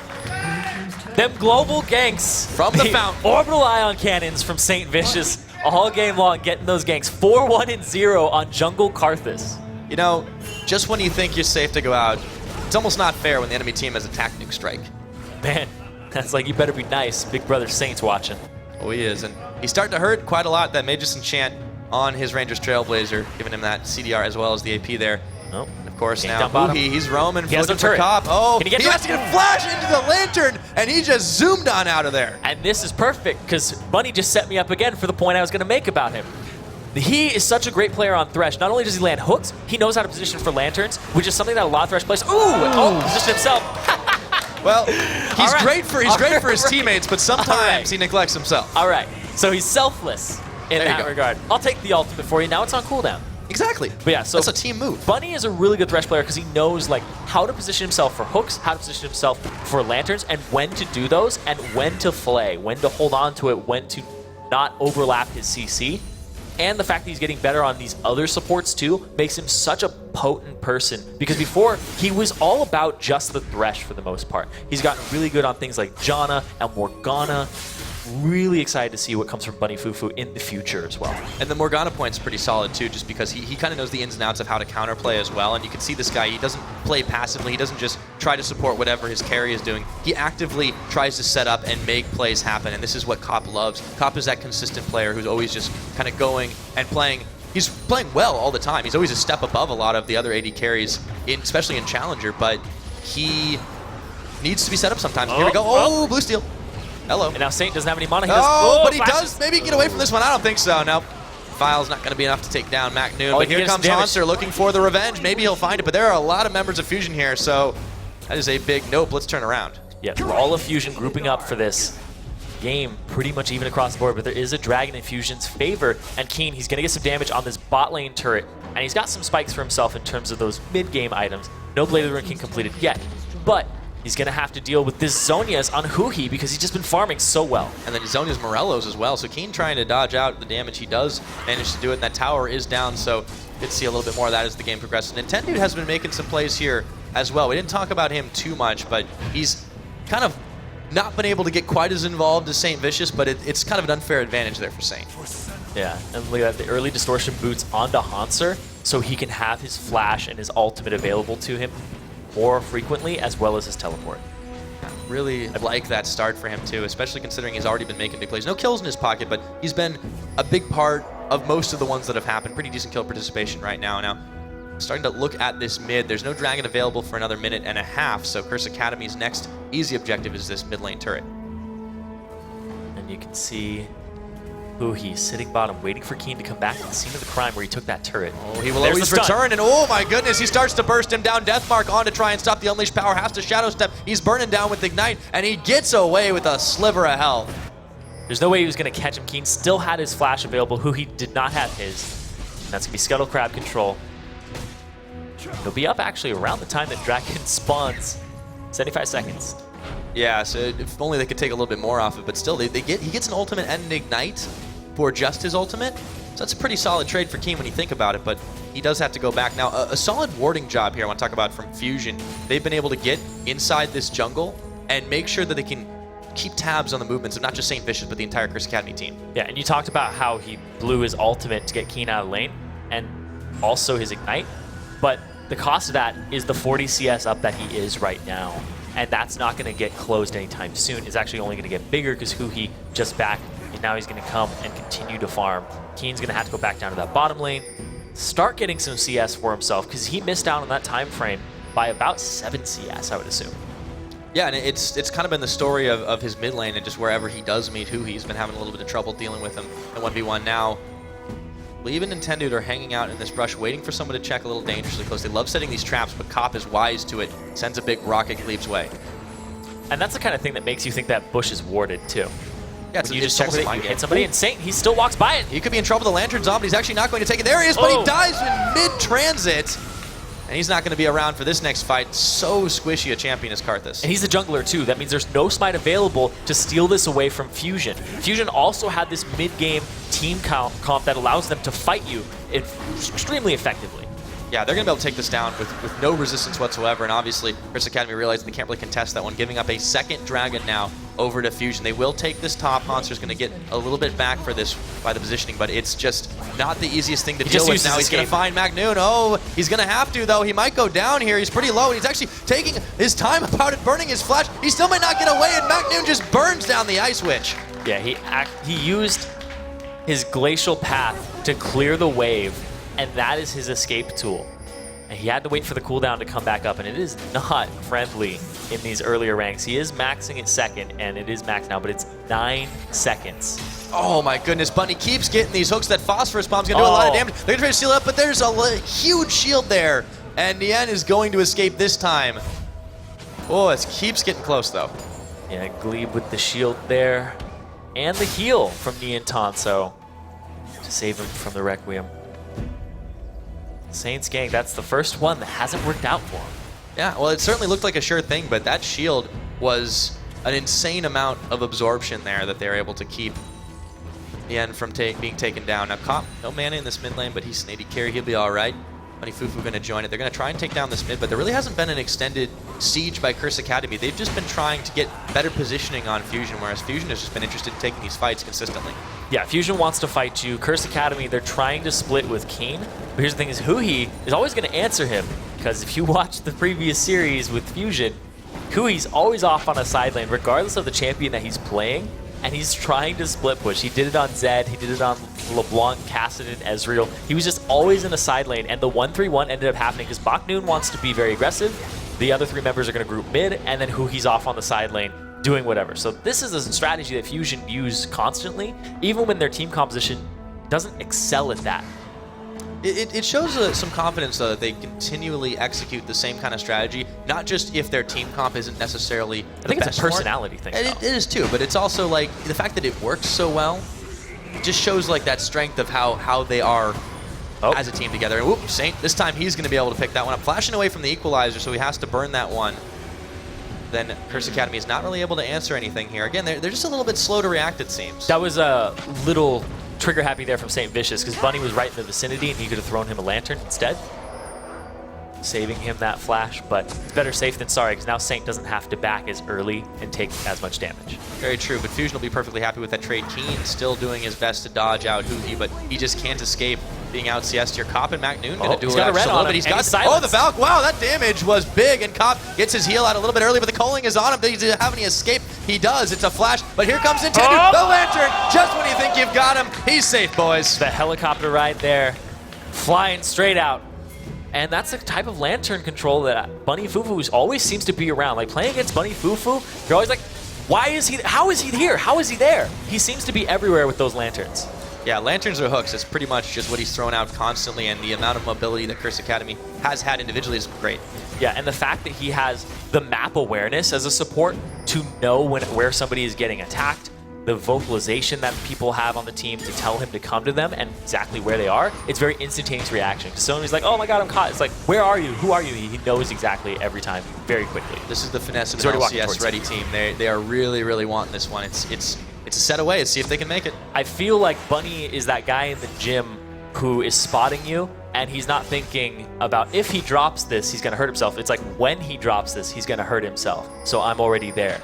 Them global ganks from the fountain. Orbital ion cannons from St. Vicious all game long, getting those ganks. 4-1 and 0 on Jungle Karthus. You know, just when you think you're safe to go out, it's almost not fair when the enemy team has a tactic strike. Man, that's like, you better be nice. Big brother Saint's watching. Oh, he is. And he's starting to hurt quite a lot. That Magus enchant on his Rangers Trailblazer, giving him that CDR as well as the AP there. Oh. Of course, now he's roaming, looking for Cop. Oh, he has to get a flash into the Lantern, and he just zoomed on out of there. And this is perfect, because Bunny just set me up again for the point I was going to make about him. He is such a great player on Thresh. Not only does he land hooks, he knows how to position for Lanterns, which is something that a lot of Thresh players, position himself. Well, he's great for his teammates, but sometimes he neglects himself. All right, so he's selfless in that regard. I'll take the ultimate for you. Now it's on cooldown. Exactly. But yeah, so that's a team move. Bunny is a really good Thresh player because he knows like how to position himself for hooks, how to position himself for Lanterns, and when to do those, and when to flay, when to hold on to it, when to not overlap his CC. And the fact that he's getting better on these other supports too makes him such a potent person, because before he was all about just the Thresh for the most part. He's gotten really good on things like Janna and Morgana. Really excited to see what comes from Bunny Fufu in the future as well. And the Morgana point's pretty solid too, just because he kind of knows the ins and outs of how to counterplay as well. And you can see this guy, he doesn't play passively. He doesn't just try to support whatever his carry is doing. He actively tries to set up and make plays happen. And this is what Cop loves. Cop is that consistent player who's always just kind of going and playing. He's playing well all the time. He's always a step above a lot of the other AD carries, especially in Challenger, but he needs to be set up sometimes. Here we go. Oh, blue steel. Hello. And now Saint doesn't have any mana. But he does maybe get away from this one. I don't think so. Nope. File's not going to be enough to take down Mac Noon. But here comes Hanser looking for the revenge. Maybe he'll find it. But there are a lot of members of Fusion here, so that is a big nope. Let's turn around. Yeah, all of Fusion grouping up for this game pretty much even across the board. But there is a Dragon in Fusion's favor. And Keen, he's going to get some damage on this bot lane turret. And he's got some spikes for himself in terms of those mid-game items. No Blade of the Ruined King completed yet. But he's going to have to deal with this Zhonya's on Huhi because he's just been farming so well. And then Zhonya's Morello's as well, so Keen trying to dodge out the damage. He does manage to do it, and that tower is down, so good to see a little bit more of that as the game progresses. Nintendo has been making some plays here as well. We didn't talk about him too much, but he's kind of not been able to get quite as involved as St. Vicious, but it's kind of an unfair advantage there for Saint. Yeah, and look at that, the early distortion boots onto Hanser, so he can have his flash and his ultimate available to him more frequently, as well as his teleport. Really like that start for him too, especially considering he's already been making big plays. No kills in his pocket, but he's been a big part of most of the ones that have happened. Pretty decent kill participation right now. Now, starting to look at this mid, there's no Dragon available for another minute and a half, so Curse Academy's next easy objective is this mid lane turret. And you can see Huhi sitting bottom, waiting for Keen to come back to the scene of the crime where he took that turret. Oh, he will always return, and oh my goodness, he starts to burst him down. Deathmark on to try and stop the Unleashed Power, has to Shadow Step. He's burning down with Ignite, and he gets away with a sliver of health. There's no way he was going to catch him. Keen still had his flash available. Huhi did not have his. That's going to be Scuttle Crab control. He'll be up actually around the time that Dragon spawns. 75 seconds. Yeah, so if only they could take a little bit more off it, but still, he gets an ultimate and an Ignite for just his ultimate. So that's a pretty solid trade for Keen when you think about it, but he does have to go back. Now, a solid warding job here I want to talk about from Fusion. They've been able to get inside this jungle and make sure that they can keep tabs on the movements of not just St. Vicious, but the entire Curse Academy team. Yeah, and you talked about how he blew his ultimate to get Keen out of lane, and also his Ignite, but the cost of that is the 40 CS up that he is right now. And that's not going to get closed anytime soon. It's actually only going to get bigger because Huhi just back, and now he's going to come and continue to farm. Keen's going to have to go back down to that bottom lane, start getting some CS for himself, because he missed out on that time frame by about 7 CS, I would assume. Yeah, and it's kind of been the story of his mid lane, and just wherever he does meet Huhi, he's been having a little bit of trouble dealing with him in 1v1 now. Even Nintendo are hanging out in this brush, waiting for someone to check a little dangerously close. They love setting these traps, but Cop is wise to it. Sends a big rocket Glebe's way. And that's the kind of thing that makes you think that bush is warded, too. Yeah, When you just check with it, you hit somebody, and Saint, he still walks by it. He could be in trouble with the Lantern's on, but he's actually not going to take it. There he is, but he dies in mid-transit. And he's not going to be around for this next fight. So squishy a champion is Karthus. And he's a jungler, too. That means there's no smite available to steal this away from Fusion. Fusion also had this mid-game team comp that allows them to fight you extremely effectively. Yeah, they're going to be able to take this down with no resistance whatsoever. And obviously, Chris Academy realized they can't really contest that one, giving up a second Dragon now over to Fusion. They will take this top. Hanser's going to get a little bit back for this by the positioning, but it's just not the easiest thing to deal with now. He's going to find Magnoon. Oh, he's going to have to, though. He might go down here. He's pretty low, and he's actually taking his time about it, burning his flash. He still might not get away, and Magnoon just burns down the Ice Witch. Yeah, he used his Glacial Path to clear the wave, and that is his escape tool. And he had to wait for the cooldown to come back up, and it is not friendly in these earlier ranks. He is maxing at second, and it is maxed now, but it's 9 seconds. Oh my goodness, Bunny keeps getting these hooks. That Phosphorus Bomb's gonna do a lot of damage. They're gonna try to seal up, but there's a huge shield there. And Nien is going to escape this time. Oh, it keeps getting close though. Yeah, Glebe with the shield there. And the heal from Nien Tanso to save him from the Requiem. Saints gang, that's the first one that hasn't worked out for him. Yeah, well, it certainly looked like a sure thing, but that shield was an insane amount of absorption there that they were able to keep Nien from being taken down. Now, Cop, no mana in this mid lane, but he's an AD carry. He'll be all right. Bunny Fufu going to join it. They're going to try and take down this mid, but there really hasn't been an extended siege by Curse Academy. They've just been trying to get better positioning on Fusion, whereas Fusion has just been interested in taking these fights consistently. Yeah, Fusion wants to fight you. Curse Academy, they're trying to split with Keen. But here's the thing is, Huhi is always going to answer him, because if you watch the previous series with Fusion, Hui's always off on a side lane, regardless of the champion that he's playing, and he's trying to split push. He did it on Zed, he did it on LeBlanc, Kassadin, Ezreal. He was just always in a side lane, and the 1-3-1 ended up happening because Baknoon wants to be very aggressive. The other 3 members are going to group mid, and then Huhi's off on the side lane doing whatever. So this is a strategy that Fusion use constantly, even when their team composition doesn't excel at that. It shows some confidence, though, that they continually execute the same kind of strategy, not just if their team comp isn't necessarily the best. I think it's a personality thing. It is too, but it's also like the fact that it works so well just shows like that strength of how they are as a team together. And whoop, Saint, this time he's going to be able to pick that one up. Flashing away from the equalizer, so he has to burn that one. Then Curse Academy is not really able to answer anything here. Again, they're just a little bit slow to react, it seems. That was a little trigger happy there from St. Vicious, because Bunny was right in the vicinity and he could have thrown him a lantern instead, saving him that flash. But it's better safe than sorry, because now Saint doesn't have to back as early and take as much damage. Very true, but Fusion will be perfectly happy with that trade. Keen still doing his best to dodge out Huhi, but he just can't escape being out CS'd here. Cop and Magnoon going to do it. He's got a red on him, he's got the Valk. Wow, that damage was big, and Cop gets his heal out a little bit early, but the culling is on him. Does he have any escape? He does. It's a flash, but here comes Intended. The Lantern, just when you think you've got him. He's safe, boys. The helicopter ride there, flying straight out. And that's the type of lantern control that Bunny Fufu always seems to be around. Like, playing against Bunny Fufu, you're always like, why is he, how is he here? How is he there? He seems to be everywhere with those lanterns. Yeah, lanterns or hooks is pretty much just what he's thrown out constantly, and the amount of mobility that Curse Academy has had individually is great. Yeah, and the fact that he has the map awareness as a support to know where somebody is getting attacked, the vocalization that people have on the team to tell him to come to them and exactly where they are, it's very instantaneous reaction. Because someone who's like, oh my god, I'm caught. It's like, where are you? Who are you? He knows exactly every time very quickly. This is the finesse of the LCS ready team. They are really, really wanting this one. It's a set away. Let's see if they can make it. I feel like Bunny is that guy in the gym who is spotting you, and he's not thinking about if he drops this, he's going to hurt himself. It's like when he drops this, he's going to hurt himself. So I'm already there.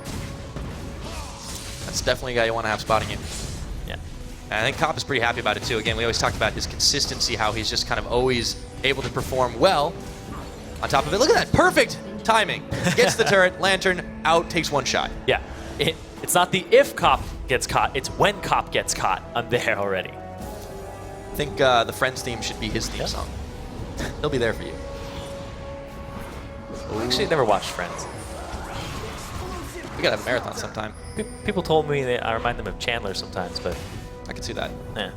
That's definitely a guy you want to have spotting you. Yeah. And I think Cop is pretty happy about it too. Again, we always talked about his consistency, how he's just kind of always able to perform well. On top of it, look at that, perfect timing. Gets the turret, lantern, out, takes one shot. Yeah. It's not the if Cop gets caught, it's when Cop gets caught. I'm there already. I think the Friends theme should be his theme song. He'll be there for you. Actually, I never watched Friends. We gotta have a marathon sometime. People told me that I remind them of Chandler sometimes, but I can see that. yeah.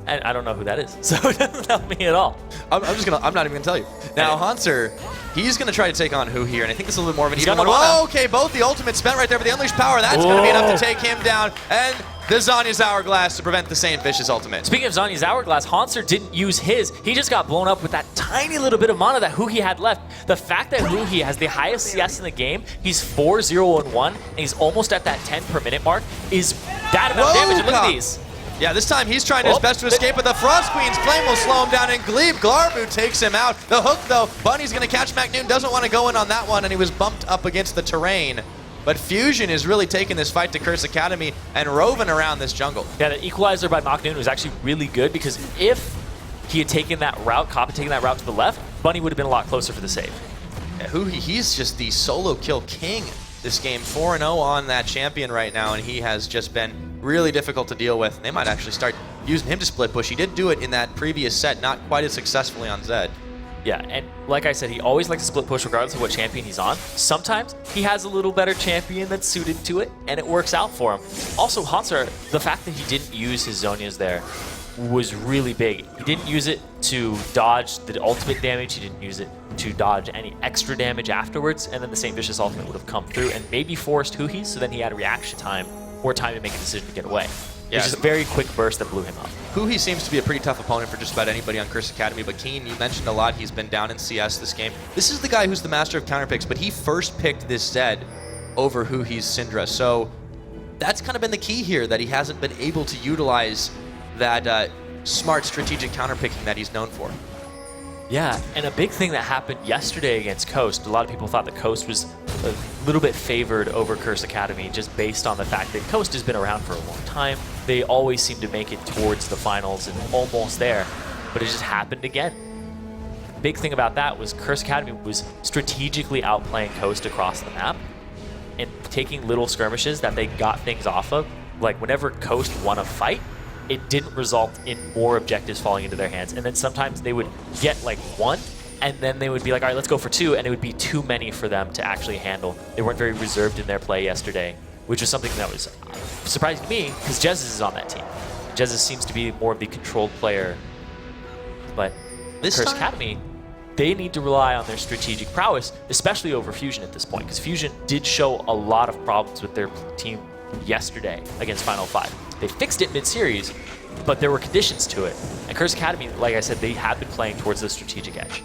And I don't know who that is, so it doesn't help me at all. I'm not even gonna tell you. Now, Hanser, he's gonna try to take on who here, and I think this is a little bit more of an even one. Whoa, okay, both the ultimate spent right there for the Unleashed Power. That's gonna be enough to take him down, and the Zhonya's Hourglass to prevent the Saint Vicious ultimate. Speaking of Zhonya's Hourglass, Hanser didn't use his. He just got blown up with that tiny little bit of mana that Huhi had left. The fact that Huhi has the highest CS in the game, he's 4-0-1, and he's almost at that 10 per minute mark, is that amount of damage. And look at these. Yeah, this time he's trying his best to escape, but the Frost Queen's Flame will slow him down, and Glebe Glarbu takes him out. The hook, though, Bunny's going to catch McNoon, doesn't want to go in on that one, and he was bumped up against the terrain. But Fusion is really taking this fight to Curse Academy and roving around this jungle. Yeah, the equalizer by McNoon was actually really good, because if he had taken that route, Cop had taken that route to the left, Bunny would have been a lot closer for the save. Yeah, he's just the solo kill king this game, 4-0 on that champion right now, and he has just been really difficult to deal with. They might actually start using him to split push. He did do it in that previous set, not quite as successfully on Zed. Yeah, and like I said, he always likes to split push regardless of what champion he's on. Sometimes he has a little better champion that's suited to it, and it works out for him. Also, Hanser, the fact that he didn't use his Zhonya's there was really big. He didn't use it to dodge the ultimate damage. He didn't use it to dodge any extra damage afterwards, and then the Saint Vicious ultimate would have come through and maybe forced Huhi, so then he had reaction time or time to make a decision to get away. Yeah, it's just a very quick burst that blew him up. Huhi seems to be a pretty tough opponent for just about anybody on Curse Academy, but Keen, you mentioned a lot, he's been down in CS this game. This is the guy who's the master of counterpicks, but he first picked this Zed over Huhi's Syndra, so that's kind of been the key here, that he hasn't been able to utilize that smart strategic counterpicking that he's known for. Yeah, and a big thing that happened yesterday against Coast, a lot of people thought that Coast was a little bit favored over Curse Academy just based on the fact that Coast has been around for a long time. They always seem to make it towards the finals and almost there, but it just happened again. Big thing about that was Curse Academy was strategically outplaying Coast across the map and taking little skirmishes that they got things off of. Like whenever Coast won a fight, it didn't result in more objectives falling into their hands. And then sometimes they would get like one, and then they would be like, all right, let's go for two, and it would be too many for them to actually handle. They weren't very reserved in their play yesterday, which was something that was surprising to me, because Jesus is on that team. Jesus seems to be more of the controlled player. But this Curse Academy, they need to rely on their strategic prowess, especially over Fusion at this point, because Fusion did show a lot of problems with their team yesterday against Final 5. They fixed it mid-series, but there were conditions to it. And Curse Academy, like I said, they have been playing towards the strategic edge.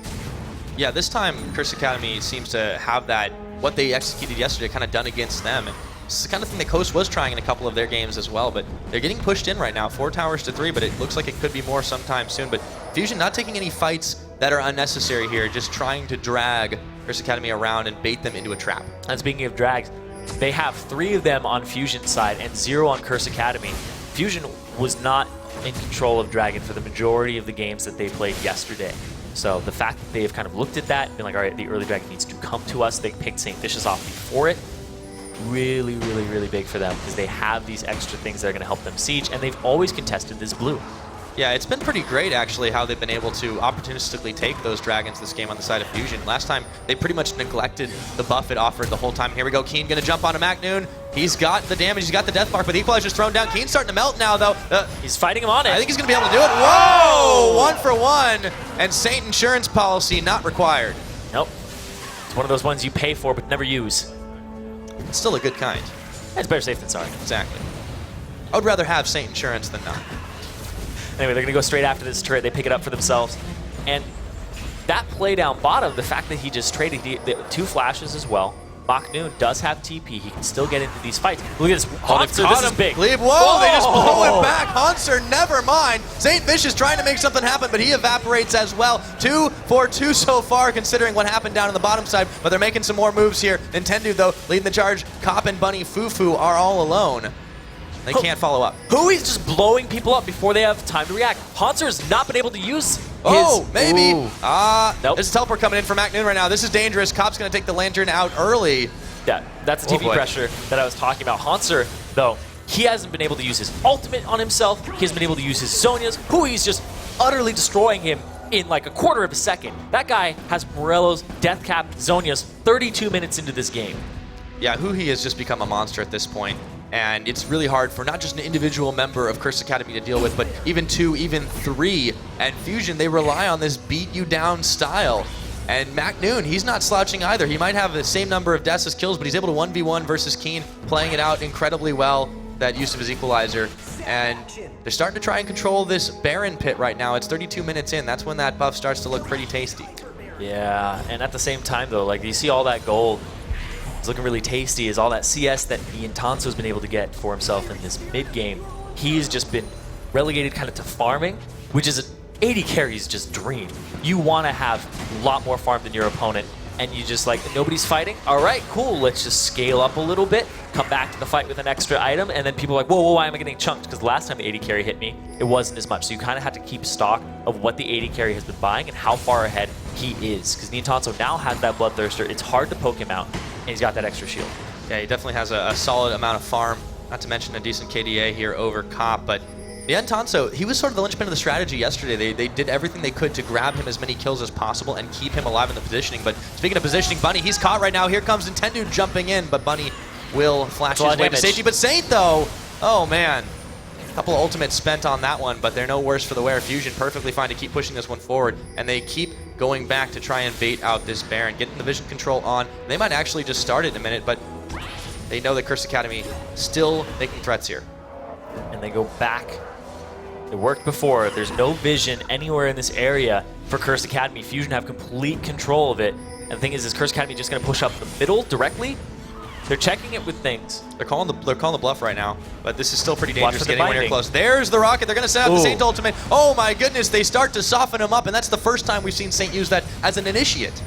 Yeah, this time Curse Academy seems to have that, what they executed yesterday, kind of done against them. And it's the kind of thing that Coast was trying in a couple of their games as well, but they're getting pushed in right now, 4 towers to 3, but it looks like it could be more sometime soon. But Fusion not taking any fights that are unnecessary here, just trying to drag Curse Academy around and bait them into a trap. And speaking of drags, they have 3 of them on Fusion's side and 0 on Curse Academy. Fusion was not in control of Dragon for the majority of the games that they played yesterday. So the fact that they've kind of looked at that and been like, all right, the early Dragon needs to come to us. They picked Saint Vicious off before it. Really, really, really big for them because they have these extra things that are going to help them siege, and they've always contested this blue. Yeah, it's been pretty great, actually, how they've been able to opportunistically take those dragons this game on the side of Fusion. Last time, they pretty much neglected the buff it offered the whole time. Here we go, Keen going to jump onto McNoon. He's got the damage, he's got the death mark, but the Equalizer's thrown down. Keen's starting to melt now, though. He's fighting him on it. I think he's going to be able to do it. Whoa! 1 for 1, and Saint Insurance Policy not required. Nope. It's one of those ones you pay for but never use. It's still a good kind. It's better safe than sorry. Exactly. I would rather have Saint Insurance than not. Anyway, they're going to go straight after this turret. They pick it up for themselves. And that play down bottom, the fact that he just traded the 2 flashes as well. McNoon does have TP. He can still get into these fights. Look at this. Hanser, this is big. Whoa, they just blow it back. Hanser, never mind. Saint Vicious trying to make something happen, but he evaporates as well. 2 for 2 so far, considering what happened down on the bottom side, but they're making some more moves here. Nintendo, though, leading the charge. Cop and Bunny Fufu are all alone. They can't follow up. Hui's just blowing people up before they have time to react. Hanser's not been able to use his... maybe. Nope. There's a teleport coming in for McNoon right now. This is dangerous. Cop's going to take the Lantern out early. Yeah, that's the TP pressure that I was talking about. Hanser, though, he hasn't been able to use his ultimate on himself. He hasn't been able to use his Zhonya's. Hui's just utterly destroying him in like a quarter of a second. That guy has Morello's death cap Zhonya's 32 minutes into this game. Yeah, Huhi has just become a monster at this point. And it's really hard for not just an individual member of Curse Academy to deal with, but even 2, even 3. And Fusion, they rely on this beat you down style. And McNoon, he's not slouching either. He might have the same number of deaths as kills, but he's able to 1v1 versus Keen, playing it out incredibly well, that use of his equalizer. And they're starting to try and control this Baron pit right now. It's 32 minutes in. That's when that buff starts to look pretty tasty. Yeah, and at the same time, though, like, you see all that gold. It's looking really tasty. Is all that CS that Niantanso's been able to get for himself in this mid game. He's just been relegated kind of to farming, which is an AD carry's just dream. You want to have a lot more farm than your opponent, and you just like, nobody's fighting? All right, cool, let's just scale up a little bit, come back to the fight with an extra item, and then people are like, whoa, why am I getting chunked? Because the last time the AD carry hit me, it wasn't as much. So you kind of have to keep stock of what the AD carry has been buying and how far ahead he is. Because Niantanso now has that Bloodthirster. It's hard to poke him out, and he's got that extra shield. Yeah, he definitely has a solid amount of farm, not to mention a decent KDA here over Cop, but Niantanso, he was sort of the linchpin of the strategy yesterday. They did everything they could to grab him as many kills as possible and keep him alive in the positioning. But speaking of positioning, Bunny, he's caught right now. Here comes Nintendo jumping in, but Bunny will flash his way to safety. But Saint, though, oh man, a couple of ultimates spent on that one, but they're no worse for the wear. Fusion perfectly fine to keep pushing this one forward, and they keep going back to try and bait out this Baron, getting the vision control on. They might actually just start it in a minute, but they know that Curse Academy still making threats here. And they go back. It worked before. There's no vision anywhere in this area for Curse Academy. Fusion have complete control of it. And the thing is Curse Academy just going to push up the middle directly? They're checking it with things. They're calling the bluff right now, but this is still pretty dangerous getting binding. anywhere near close. There's the rocket. They're going to set up the Saint ultimate. Oh my goodness, they start to soften him up, and that's the first time we've seen Saint use that as an initiate.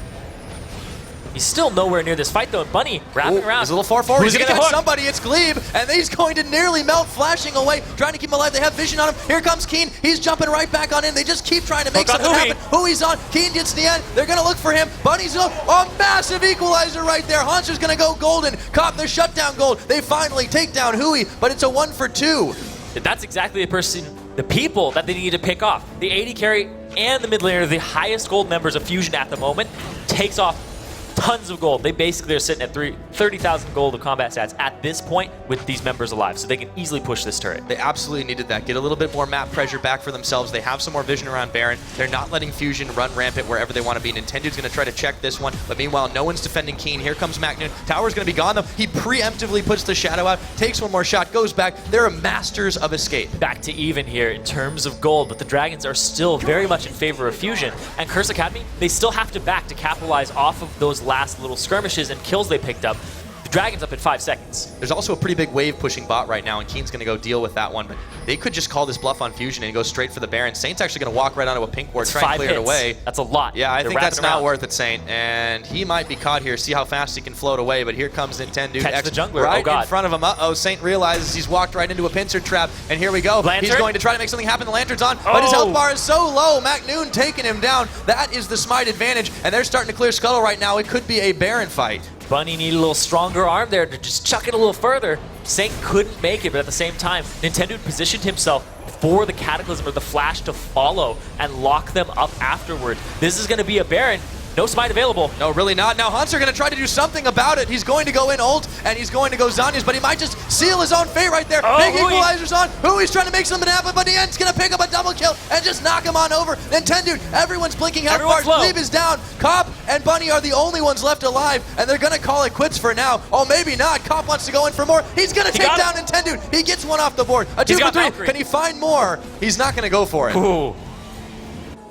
He's still nowhere near this fight, though. And Bunny wrapping around. He's a little far forward. Who's He's going to hook? somebody. It's Glebe, and he's going to nearly melt, flashing away, trying to keep him alive. They have vision on him. Here comes Keen. He's jumping right back on in. They just keep trying to make something happen. Hui's on. Keen gets to the end. They're going to look for him. Bunny's on. A massive equalizer right there. Hanser's going to go golden. Cop, they're shut down gold. They finally take down Hui, but it's a 1 for 2. That's exactly the people that they need to pick off. The AD carry and the mid laner, the highest gold members of Fusion at the moment, takes off tons of gold. They basically are sitting at 30,000 gold of combat stats at this point with these members alive, so they can easily push this turret. They absolutely needed that. Get a little bit more map pressure back for themselves. They have some more vision around Baron. They're not letting Fusion run rampant wherever they want to be. Nintendo's going to try to check this one, but meanwhile, no one's defending Keen. Here comes McNoon. Tower's going to be gone, though. He preemptively puts the shadow out, takes one more shot, goes back. They're masters of escape. Back to even here in terms of gold, but the Dragons are still very much in favor of Fusion. And Curse Academy, they still have to back to capitalize off of those last little skirmishes and kills they picked up. The Dragons up in 5 seconds. There's also a pretty big wave pushing bot right now, and Keen's going to go deal with that one, but they could just call this bluff on Fusion and go straight for the Baron. Saint's actually going to walk right onto a pink ward, try and clear it away. That's a lot. Yeah, I think that's not worth it, Saint, and he might be caught here. See how fast he can float away, but here comes Nintendo. Catch the jungler. Right in front of him. Uh-oh, Saint realizes he's walked right into a pincer trap, and here we go. Lantern? He's going to try to make something happen. The Lantern's on, but his health bar is so low. McNoon taking him down. That is the smite advantage, and they're starting to clear Scuttle right now. It could be a Baron fight. Bunny needed a little stronger arm there to just chuck it a little further. Saint couldn't make it, but at the same time, Nintendo positioned himself for the Cataclysm or the Flash to follow and lock them up afterward. This is going to be a Baron. No smite available. No, really not. Now Hanser going to try to do something about it. He's going to go in ult, and he's going to go Zanya's, but he might just seal his own fate right there. Big equalizer's on. Hui's trying to make something happen, but the end's going to pick up a double kill and just knock him on over. Nintendo, everyone's blinking health bars. Glebe is down. Cop and Bunny are the only ones left alive, and they're going to call it quits for now. Oh, maybe not. Cop wants to go in for more. He's going to take down Nintendo. He gets one off the board. A 2 for 3. Valkyrie. Can he find more? He's not going to go for it. Ooh.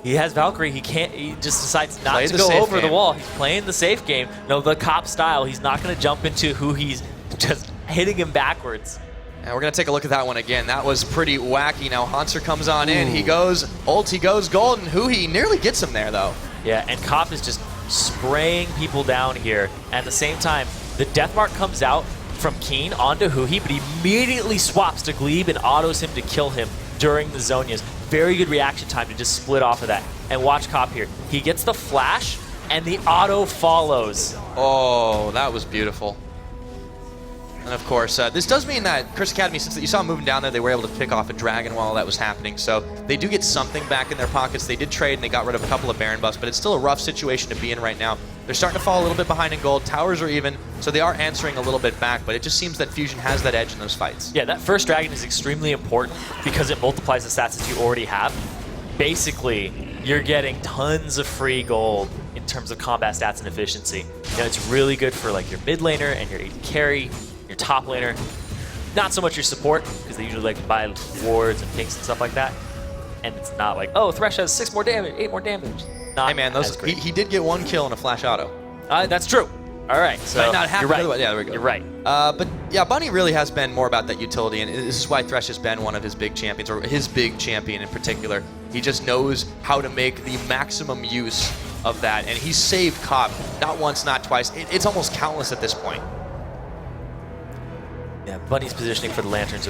He has Valkyrie. He can't. He just decides not to go over the wall. He's playing the safe game. No, the Cop style. He's not going to jump into who he's just hitting him backwards. And we're going to take a look at that one again. That was pretty wacky. Now Hanser comes on in. He goes ult. He goes golden. Hui nearly gets him there, though. Yeah, and Cop is just spraying people down here. At the same time, the death mark comes out from Keen onto Hui, but he immediately swaps to Glebe and autos him to kill him during the Zonias. Very good reaction time to just split off of that. And watch Cop here. He gets the flash, and the auto follows. Oh, that was beautiful. And of course, this does mean that Curse Academy, since you saw them moving down there, they were able to pick off a dragon while that was happening. So they do get something back in their pockets. They did trade and they got rid of a couple of Baron buffs, but it's still a rough situation to be in right now. They're starting to fall a little bit behind in gold. Towers are even, so they are answering a little bit back, but it just seems that Fusion has that edge in those fights. Yeah, that first dragon is extremely important because it multiplies the stats that you already have. Basically, you're getting tons of free gold in terms of combat stats and efficiency. You know, it's really good for like your mid laner and your AD carry, your top laner. Not so much your support, because they usually like to buy wards and pinks and stuff like that. And it's not like, oh, Thresh has 6 more damage, 8 more damage. Not hey man, he did get 1 kill in a flash auto. That's true. All right, so not half you're right. Yeah, there we go. You're right. But yeah, Bunny really has been more about that utility, and this is why Thresh has been one of his big champions, or his big champion in particular. He just knows how to make the maximum use of that, and he's saved Cop not once, not twice. It's almost countless at this point. Yeah, Bunny's positioning for the lanterns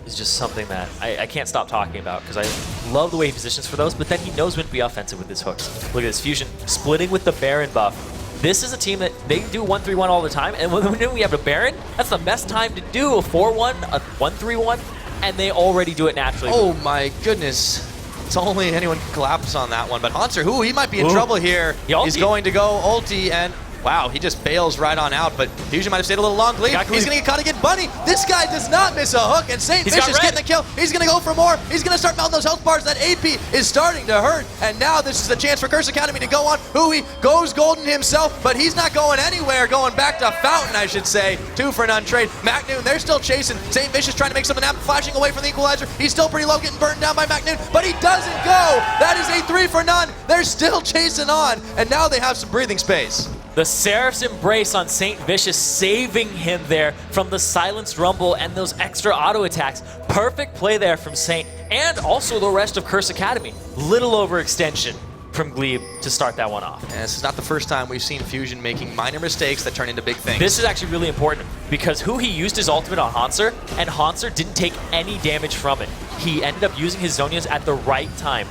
is just something that I can't stop talking about because I love the way he positions for those, but then he knows when to be offensive with his hooks. Look at this Fusion splitting with the Baron buff. This is a team that they do 1-3-1 all the time, and when we have a Baron, that's the best time to do a 4-1, a 1-3-1, and they already do it naturally. Oh my goodness. It's only anyone can collapse on that one, but Hanser, he might be in trouble here. He's going to go ulti, and wow, he just bails right on out, but Fusion might have stayed a little long lead. He's going to get caught again. Bunny, this guy does not miss a hook, and St. Vicious getting the kill. He's going to go for more. He's going to start melting those health bars. That AP is starting to hurt, and now this is the chance for Curse Academy to go on. Hui goes golden himself, but he's not going anywhere, going back to Fountain, I should say. 2 for none trade. MacNoon, they're still chasing. St. Vicious trying to make something happen, flashing away from the equalizer. He's still pretty low, getting burned down by MacNoon, but he doesn't go. That is a 3 for none. They're still chasing on, and now they have some breathing space. The Seraph's Embrace on St. Vicious, saving him there from the Silenced Rumble and those extra auto attacks. Perfect play there from Saint, and also the rest of Curse Academy. Little overextension from Glebe to start that one off. And this is not the first time we've seen Fusion making minor mistakes that turn into big things. This is actually really important because he used his ultimate on Hanser, and Hanser didn't take any damage from it. He ended up using his Zhonya's at the right time.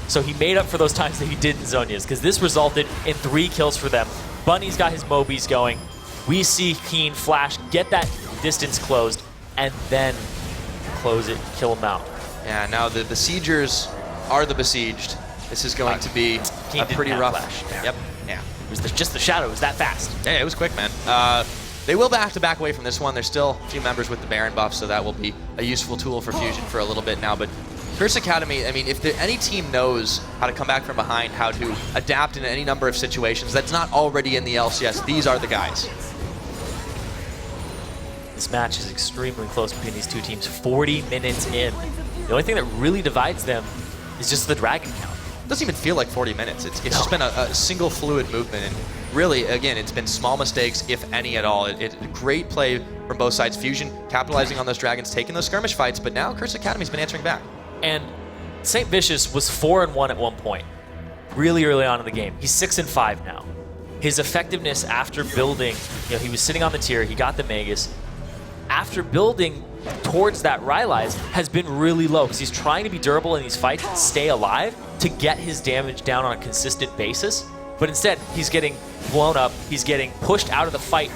So he made up for those times that he didn't Zhonya's, because this resulted in 3 kills for them. Bunny's got his Mobies going. We see Keen flash, get that distance closed, and then close it, kill him out. Yeah, now the Besiegers are the besieged. This is going to be a pretty rough. Flash. Yep. Yeah. It was just the shadow. It was that fast. Yeah, it was quick, man. They will have to back away from this one. There's still a few members with the Baron buff, so that will be a useful tool for Fusion for a little bit now. But Curse Academy, I mean, if any team knows how to come back from behind, how to adapt in any number of situations that's not already in the LCS, these are the guys. This match is extremely close between these two teams, 40 minutes in. The only thing that really divides them is just the dragon count. It doesn't even feel like 40 minutes. It's just been a single fluid movement. And really, again, it's been small mistakes, if any at all. It's great play from both sides. Fusion capitalizing on those dragons, taking those skirmish fights, but now Curse Academy's been answering back. And St. Vicious was 4-1 at one point, really early on in the game. He's 6-5 now. His effectiveness after building, he was sitting on the tier, he got the Magus. After building towards that Rylai's has been really low because he's trying to be durable in these fights and stay alive to get his damage down on a consistent basis. But instead, he's getting blown up, he's getting pushed out of the fight,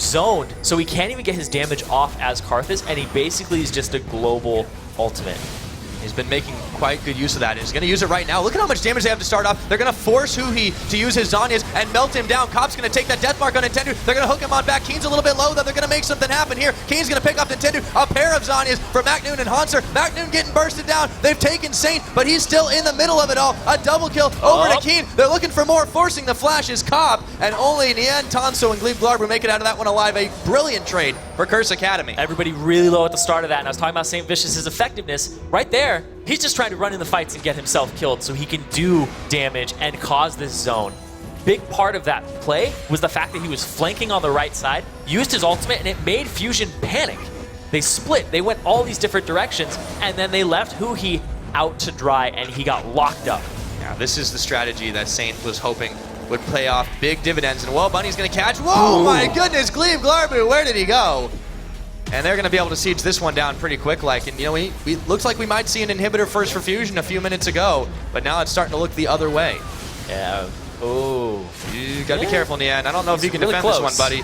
zoned, so he can't even get his damage off as Karthus, and he basically is just a global ultimate. He's been making quite good use of that. He's going to use it right now. Look at how much damage they have to start off. They're going to force Hui to use his Zhonya's and melt him down. Cop's going to take that death mark on Nintendo. They're going to hook him on back. Keen's a little bit low, though. They're going to make something happen here. Keen's going to pick up Nintendo. A pair of Zhonya's for MacNoon and Hanser. MacNoon getting bursted down. They've taken Saint, but he's still in the middle of it all. A double kill over to Keen. They're looking for more. Forcing the flash is Cobb, and only Nien, Tanso, and Glebe Glarb make it out of that one alive. A brilliant trade for Curse Academy. Everybody really low at the start of that, and I was talking about St. Vicious's effectiveness. Right there, he's just trying to run in the fights and get himself killed so he can do damage and cause this zone. Big part of that play was the fact that he was flanking on the right side, used his ultimate, and it made Fusion panic. They split, they went all these different directions, and then they left Hui out to dry, and he got locked up. Yeah, this is the strategy that Saint was hoping would pay off big dividends, and whoa, Bunny's gonna catch. Whoa, ooh. My goodness, Glebe Glarbu, where did he go? And they're going to be able to siege this one down pretty quick. And we looks like we might see an inhibitor first for Fusion a few minutes ago, but now it's starting to look the other way. Yeah. Oh. You got to be careful, Nien. I don't know if you can defend this one, buddy.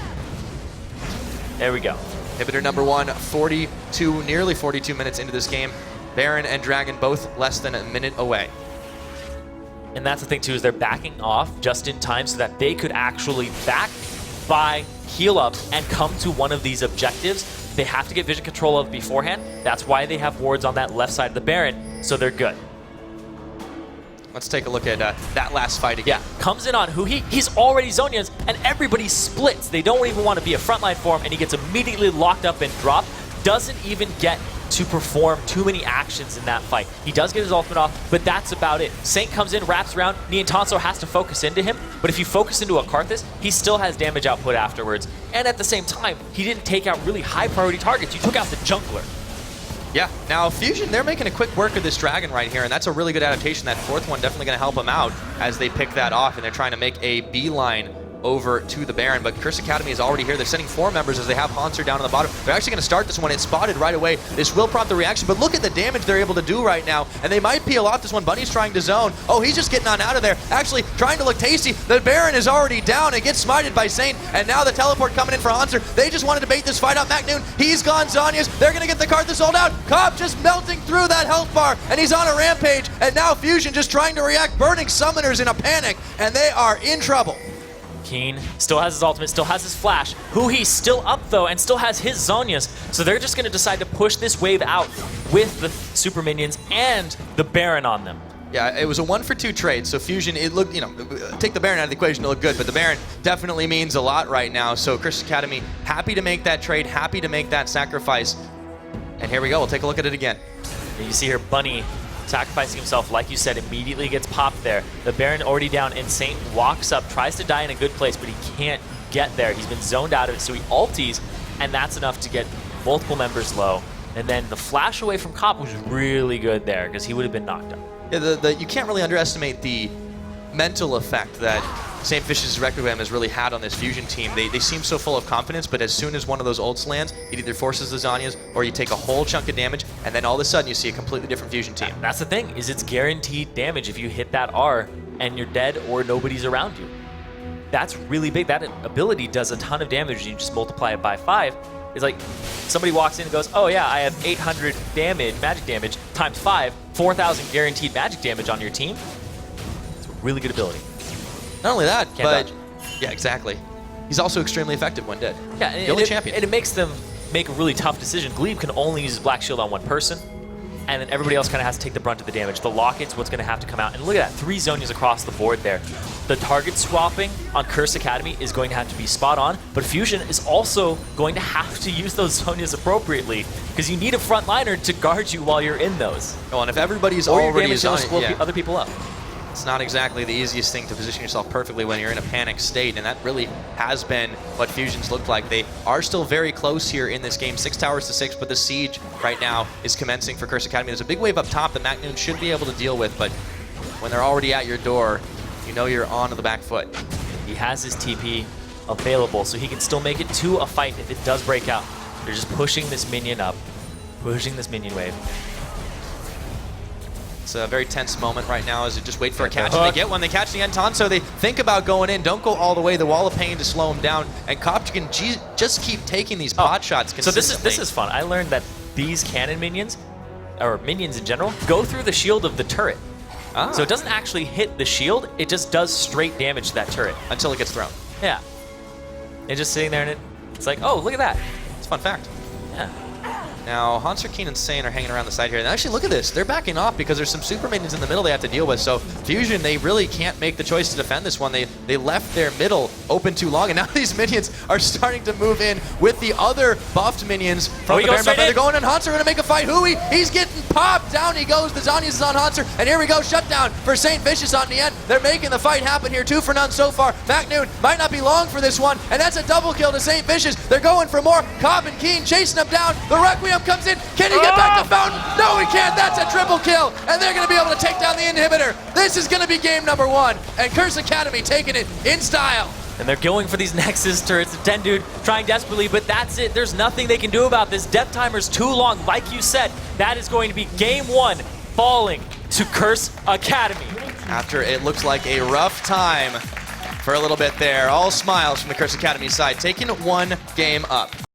There we go. Inhibitor number 1, nearly 42 minutes into this game. Baron and Dragon both less than a minute away. And that's the thing too, is they're backing off just in time so that they could actually back by heal up and come to one of these objectives. They have to get vision control of beforehand. That's why they have wards on that left side of the Baron, so they're good. Let's take a look at that last fight again. Yeah, comes in on Huhi. He's already Zhonya's, and everybody splits. They don't even want to be a frontline for him, and he gets immediately locked up and dropped. Doesn't even get to perform too many actions in that fight. He does get his ultimate off, but that's about it. Saint comes in, wraps around. Niantanso has to focus into him, but if you focus into a Karthus, he still has damage output afterwards. And at the same time, he didn't take out really high priority targets. You took out the jungler. Yeah, now Fusion, they're making a quick work of this Dragon right here, and that's a really good adaptation. That fourth one definitely going to help them out as they pick that off, and they're trying to make a beeline over to the Baron, but Curse Academy is already here. They're sending 4 members as they have Hanser down on the bottom. They're actually going to start this one. It's spotted right away. This will prompt the reaction, but look at the damage they're able to do right now, and they might peel off this one. Bunny's trying to zone. Oh, he's just getting on out of there. Actually, trying to look tasty. The Baron is already down. It gets smited by Saint, and now the teleport coming in for Hanser. They just wanted to bait this fight out. MacNoon, he's gone. Zhonya's. They're going to get the Karthus sold out. Cobb just melting through that health bar, and he's on a rampage, and now Fusion just trying to react, burning summoners in a panic, and they are in trouble. Keen still has his ultimate, still has his flash. Huhi's still up though, and still has his Zhonya's. So they're just going to decide to push this wave out with the super minions and the Baron on them. Yeah, it was a 1-for-2 trade, so Fusion, it looked, take the Baron out of the equation to look good, but the Baron definitely means a lot right now. So Curse Academy, happy to make that trade, happy to make that sacrifice. And here we go, we'll take a look at it again. And you see here, Bunny sacrificing himself, like you said, immediately gets popped there. The Baron already down, and Saint walks up, tries to die in a good place, but he can't get there. He's been zoned out of it, so he ulties, and that's enough to get multiple members low. And then the flash away from Cop was really good there, because he would have been knocked out. Yeah, you can't really underestimate the mental effect that St. Fish's Requiem has really had on this Fusion team. They seem so full of confidence, but as soon as one of those ults lands, it either forces the Zhonya's or you take a whole chunk of damage, and then all of a sudden you see a completely different Fusion team. That's the thing, is it's guaranteed damage if you hit that R and you're dead or nobody's around you. That's really big. That ability does a ton of damage. You just multiply it by 5. It's like somebody walks in and goes, oh yeah, I have 800 damage, magic damage, times 5, 4,000 guaranteed magic damage on your team. It's a really good ability. Not only that, Can't but yeah, exactly. He's also extremely effective when dead. Yeah, the only champion. And it makes them make a really tough decision. Glebe can only use his Black Shield on one person, and then everybody else kind of has to take the brunt of the damage. The Locket's what's going to have to come out. And look at that, 3 Zhonya's across the board there. The target swapping on Curse Academy is going to have to be spot on, but Fusion is also going to have to use those Zhonya's appropriately, because you need a frontliner to guard you while you're in those. Oh, and if everybody's or already your damage will split other people up. It's not exactly the easiest thing to position yourself perfectly when you're in a panic state, and that really has been what Fusion's looked like. They are still very close here in this game, 6 towers to 6, but the siege right now is commencing for Curse Academy. There's a big wave up top that MacNoon should be able to deal with, but when they're already at your door, you know you're on the back foot. He has his TP available, so he can still make it to a fight if it does break out. They're just pushing this minion up, pushing this minion wave. It's a very tense moment right now as they just wait for a catch, and they get one. They catch the Enton, so they think about going in. Don't go all the way. The Wall of Pain to slow him down. And Kopch can just keep taking these pot shots consistently. So this is fun. I learned that these cannon minions, or minions in general, go through the shield of the turret. Ah. So it doesn't actually hit the shield. It just does straight damage to that turret. Until it gets thrown. Yeah. It's just sitting there, and it's like, oh, look at that. It's a fun fact. Yeah. Now, Hanser, Keen, and Sane are hanging around the side here. And actually, look at this. They're backing off because there's some super minions in the middle they have to deal with. So, Fusion, they really can't make the choice to defend this one. They left their middle open too long, and now these minions are starting to move in with the other buffed minions from the Baron buff. They're going in. Hanser going to make a fight. Hui, he's getting popped. Down he goes. The Zhonya's is on Hanser. And here we go. Shutdown for St. Vicious on the end. They're making the fight happen here. 2 for none so far. MacNoon might not be long for this one, and that's a double kill to St. Vicious. They're going for more. Cobb and Keen chasing them down. The Requiem comes in. Can he get back to Fountain? No, he can't. That's a triple kill. And they're going to be able to take down the inhibitor. This is going to be game number 1. And Curse Academy taking it in style. And they're going for these Nexus turrets. The 10 dude trying desperately, but that's it. There's nothing they can do about this. Death timer's too long. Like you said, that is going to be game 1 falling to Curse Academy. After it looks like a rough time for a little bit there. All smiles from the Curse Academy side, taking 1 game up.